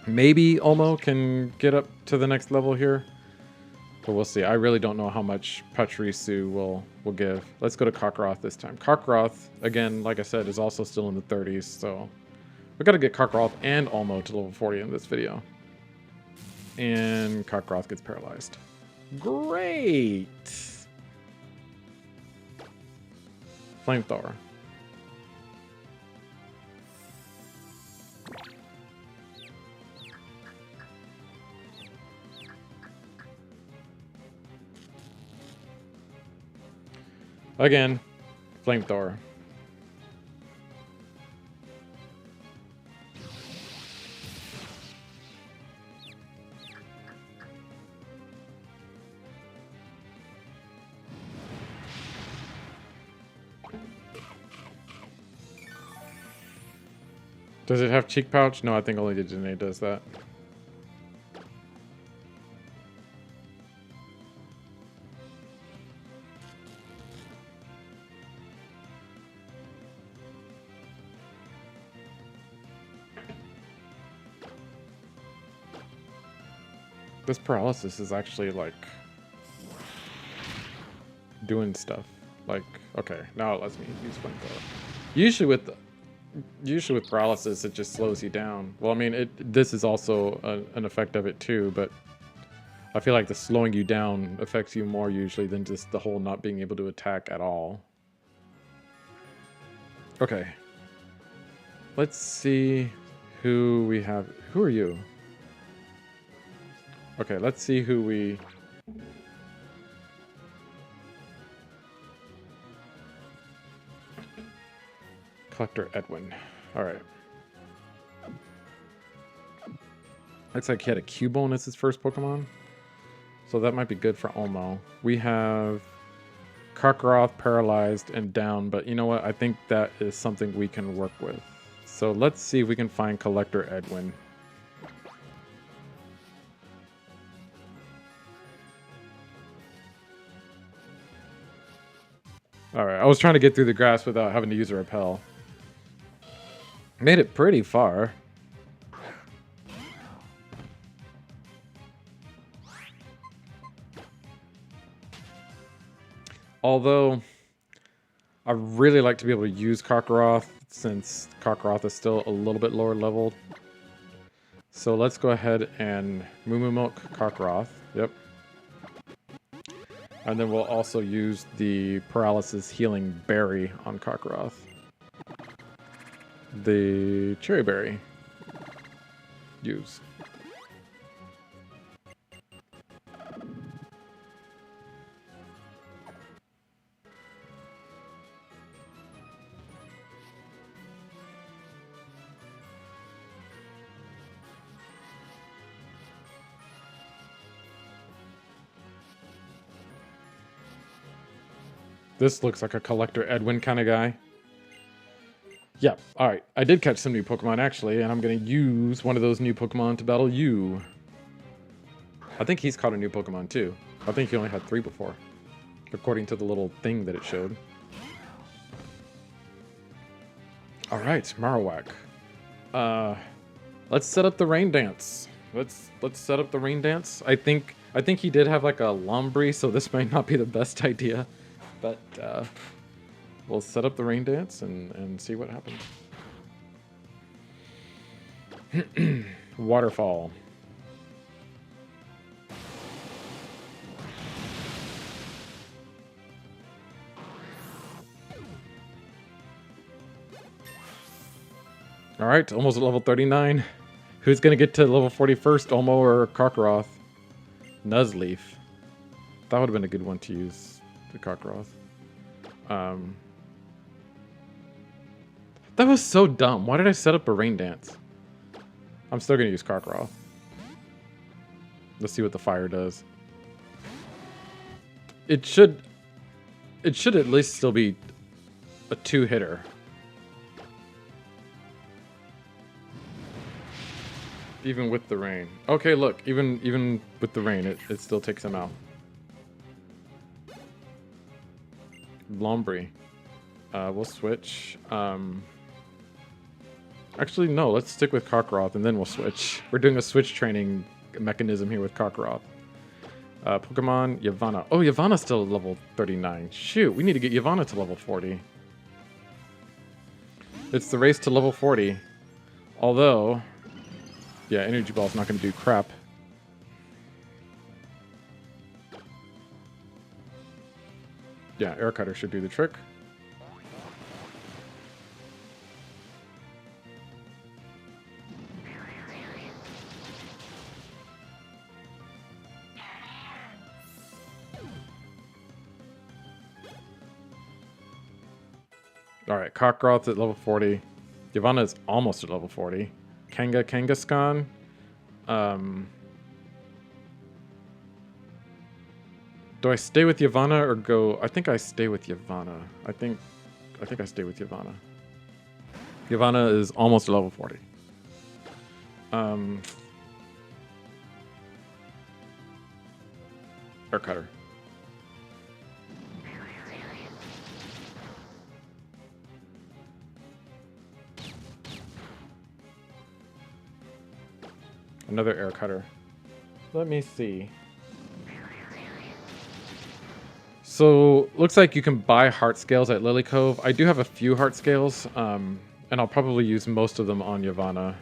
Maybe Olmo can get up to the next level here, but we'll see. I really don't know how much Pachirisu will give. Let's go to Kakarot this time. Kakarot, again, like I said, is also still in the 30s, so we got to get Kakarot and Olmo to level 40 in this video. And Kakarot gets paralyzed. Great! Flamethrower. Again, Flamethrower. Does it have cheek pouch? No, I think only the Janae does that. This paralysis is actually like doing stuff. Like, okay, now it lets me use flamethrower. Usually with paralysis, it just slows you down. Well, I mean, this is also an effect of it too, but I feel like the slowing you down affects you more usually than just the whole not being able to attack at all. Okay. Let's see who we have. Who are you? Okay, let's see who we... Collector Edwin. Alright. Looks like he had a Cubone as his first Pokemon. So that might be good for Olmo. We have Kakarot paralyzed and down, but you know what? I think that is something we can work with. So let's see if we can find Collector Edwin. Alright, I was trying to get through the grass without having to use a repel. Made it pretty far. Although, I really like to be able to use Kakarot since Kakarot is still a little bit lower leveled. So let's go ahead and Moo Milk Kakarot. Yep. And then we'll also use the Paralysis Healing Berry on Kakarot. The Cherry Berry. Use. This looks like a Collector Edwin kind of guy. Yeah, alright. I did catch some new Pokemon, actually, and I'm going to use one of those new Pokemon to battle you. I think he's caught a new Pokemon, too. I think he only had 3 before, according to the little thing that it showed. Alright, Marowak. Let's set up the rain dance. Let's set up the rain dance. I think he did have like a Lombre, so this might not be the best idea. But we'll set up the rain dance and see what happens. Waterfall. All right, almost at level 39. Who's gonna get to level 40 first, Olmo or Karkaroth? Nuzleaf. That would have been a good one to use, the Karkaroth. That was so dumb. Why did I set up a rain dance? I'm still gonna use Karkaroth. Let's see what the fire does. It should at least still be a 2-hitter. Even with the rain. Okay, look, even with the rain, it still takes him out. Lombry. We'll switch. Actually, no, let's stick with Karkaroth and then we'll switch. We're doing a switch training mechanism here with Karkaroth. Pokemon, Yavanna. Oh, Yavanna's still level 39. Shoot, we need to get Yavanna to level 40. It's the race to level 40. Although, yeah, Energy Ball's not going to do crap. Yeah, Air Cutter should do the trick. Alright, Cockroth at level 40. Yavanna is almost at level 40. Kangaskhan. Do I stay with Yavanna or go... I think I stay with Yavanna. I think I stay with Yavanna. Yavanna is almost at level 40. Air Cutter. Another Air Cutter. Let me see. So, looks like you can buy heart scales at Lily Cove. I do have a few heart scales, and I'll probably use most of them on Yavanna.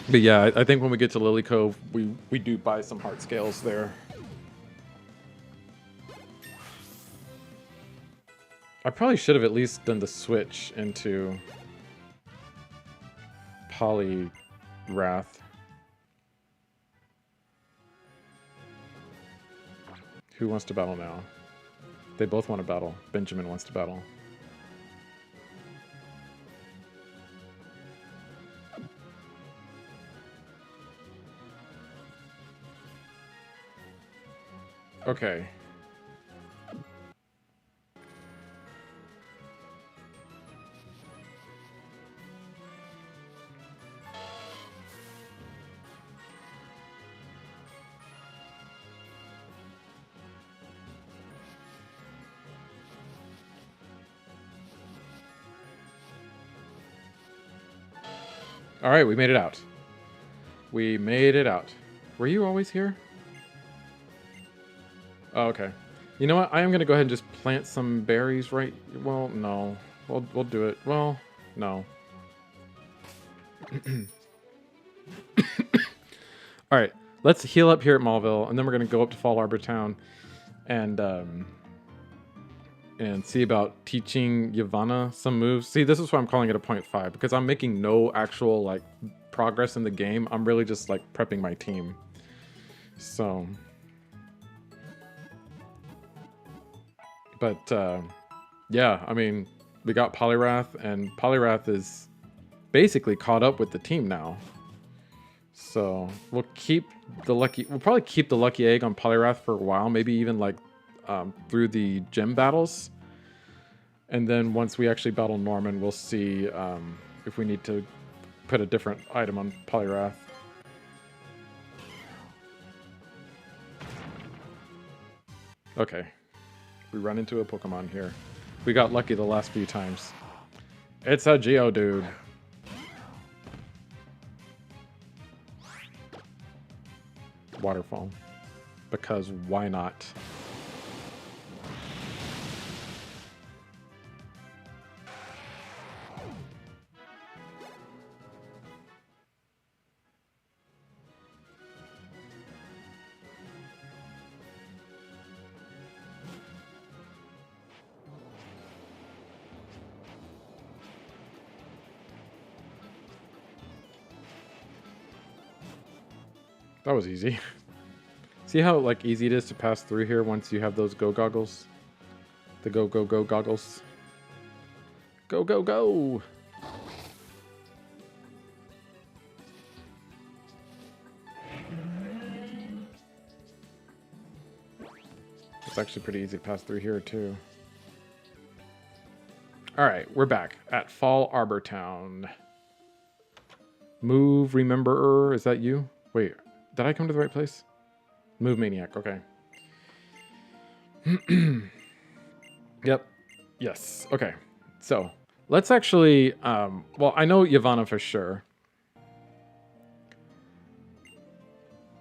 But yeah, I think when we get to Lily Cove, we do buy some heart scales there. I probably should have at least done the switch into Poliwrath. Who wants to battle now? They both want to battle. Benjamin wants to battle. Okay. All right, we made it out. We made it out. Were you always here? Oh, okay. You know what? I am gonna go ahead and just plant some berries right. Well, no. We'll do it. Well, no. All right. Let's heal up here at Maulville, and then we're gonna go up to Fall Arbor Town, and see about teaching Yavanna some moves. See, this is why I'm calling it a 0.5, because I'm making no actual like progress in the game. I'm really just like prepping my team. So, but yeah, I mean, we got Poliwrath, and Poliwrath is basically caught up with the team now. So we'll probably keep the lucky egg on Poliwrath for a while, maybe even like through the gym battles. And then once we actually battle Norman, we'll see if we need to put a different item on Poliwrath. Okay. We run into a Pokemon here. We got lucky the last few times. It's a Geodude. Waterfall. Because why not? That was easy. See how like easy it is to pass through here once you have those go goggles? The go goggles. Go go go! It's actually pretty easy to pass through here too. Alright, we're back at Fall Arbor Town. Move Rememberer, is that you? Wait, did I come to the right place? Move Maniac, okay. Yep. Yes, okay. So, let's actually, well, I know Yavanna for sure.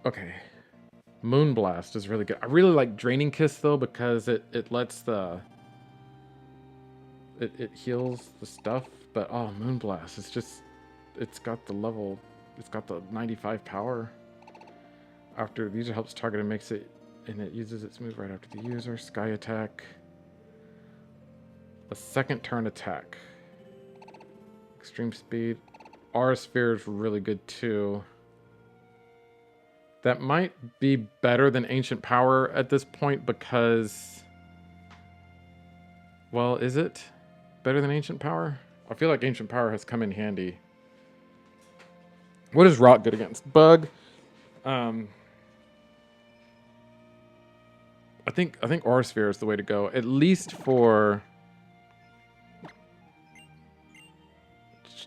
Okay. Moonblast is really good. I really like Draining Kiss, though, because it lets the... It heals the stuff, but, oh, Moonblast, it's just... It's got the level... It's got the 95 power. After the user helps target and makes it... And it uses its move right after the user. Sky Attack. A second turn attack. Extreme Speed. Aura Sphere is really good, too. That might be better than Ancient Power at this point because... Well, is it better than Ancient Power? I feel like Ancient Power has come in handy. What is Rock good against? Bug. I think Aura Sphere is the way to go. At least for...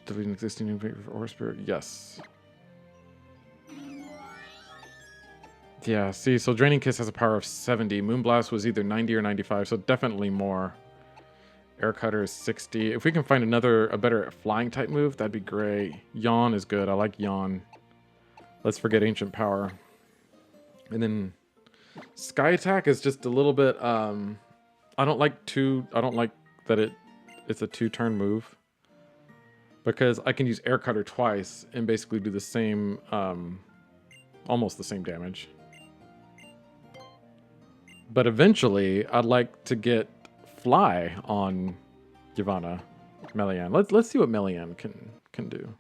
Delete an existing new for Aura Sphere? Yes. Yeah, see, so Draining Kiss has a power of 70. Moonblast was either 90 or 95, so definitely more. Air Cutter is 60. If we can find a better flying type move, that'd be great. Yawn is good. I like Yawn. Let's forget Ancient Power. And then Sky Attack is just a little bit, I don't like that it's a 2-turn move. Because I can use Air Cutter twice and basically do the same, almost the same damage. But eventually, I'd like to get Fly on Yavanna Melian. Let's see what Melian can do.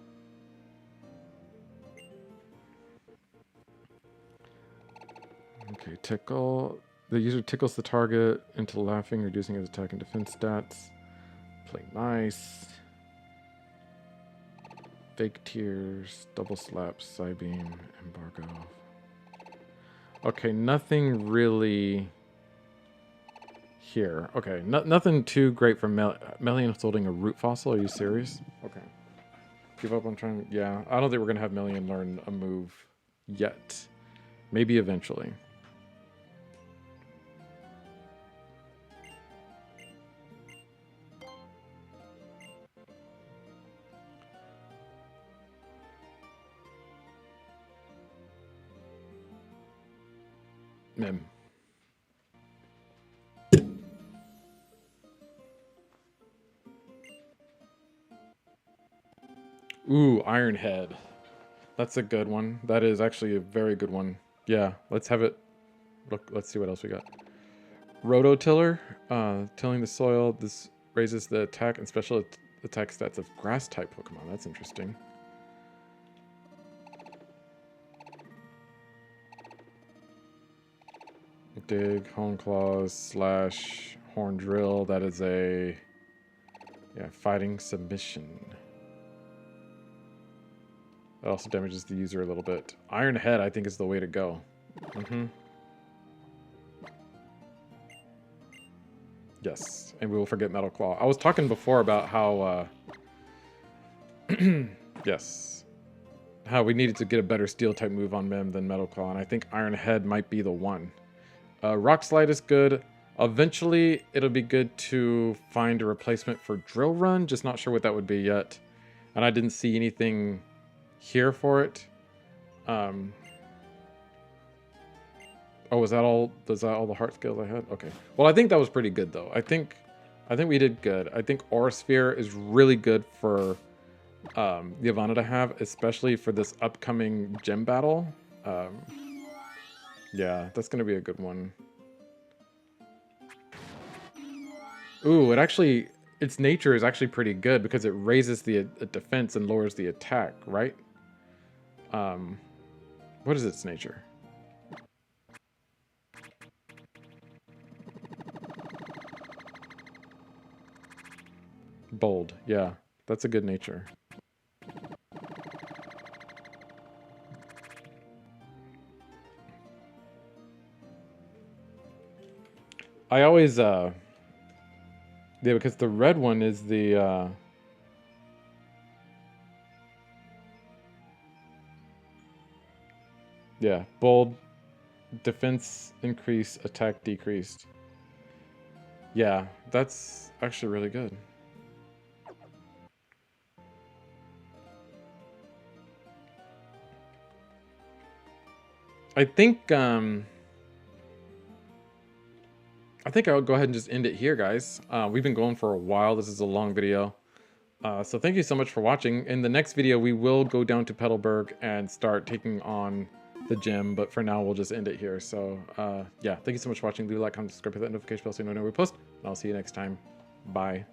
Okay, Tickle. The user tickles the target into laughing, reducing his attack and defense stats. Play nice. Fake Tears, Double Slap, Psybeam, Embargo. Okay, nothing really here. Okay, nothing too great for Melian's holding a root fossil. Are you serious? Okay. Give up on trying. Yeah, I don't think we're going to have Melian learn a move yet. Maybe eventually. Mim. Ooh, Iron Head. That's a good one. That is actually a very good one. Yeah, let's have it. Look, let's see what else we got. Rototiller. Tilling the soil. This raises the attack and special attack stats of grass-type Pokemon. That's interesting. Dig, Hone Claws, / Horn Drill. That is a... Yeah, Fighting Submission. That also damages the user a little bit. Iron Head, I think, is the way to go. Yes, and we will forget Metal Claw. I was talking before about how... yes. How we needed to get a better Steel-type move on Mim than Metal Claw, and I think Iron Head might be the one. Rock Slide is good. Eventually, it'll be good to find a replacement for Drill Run. Just not sure what that would be yet. And I didn't see anything here for it. Oh, was that all? Was that all the heart skills I had? Okay. Well, I think that was pretty good, though. I think we did good. I think Aura Sphere is really good for Yavanna to have, especially for this upcoming gym battle. Yeah, that's going to be a good one. Ooh, its nature is actually pretty good because it raises the defense and lowers the attack, right? What is its nature? Bold. Yeah, that's a good nature. I always yeah, because the red one is the yeah, bold, defense increase, attack decreased. Yeah, that's actually really good. I think I'll go ahead and just end it here, guys. We've been going for a while. This is a long video. So thank you so much for watching. In the next video, we will go down to Petalburg and start taking on the gym. But for now, we'll just end it here. So yeah, thank you so much for watching. Leave a like, comment, subscribe, hit that notification bell so you know when we post. And I'll see you next time. Bye.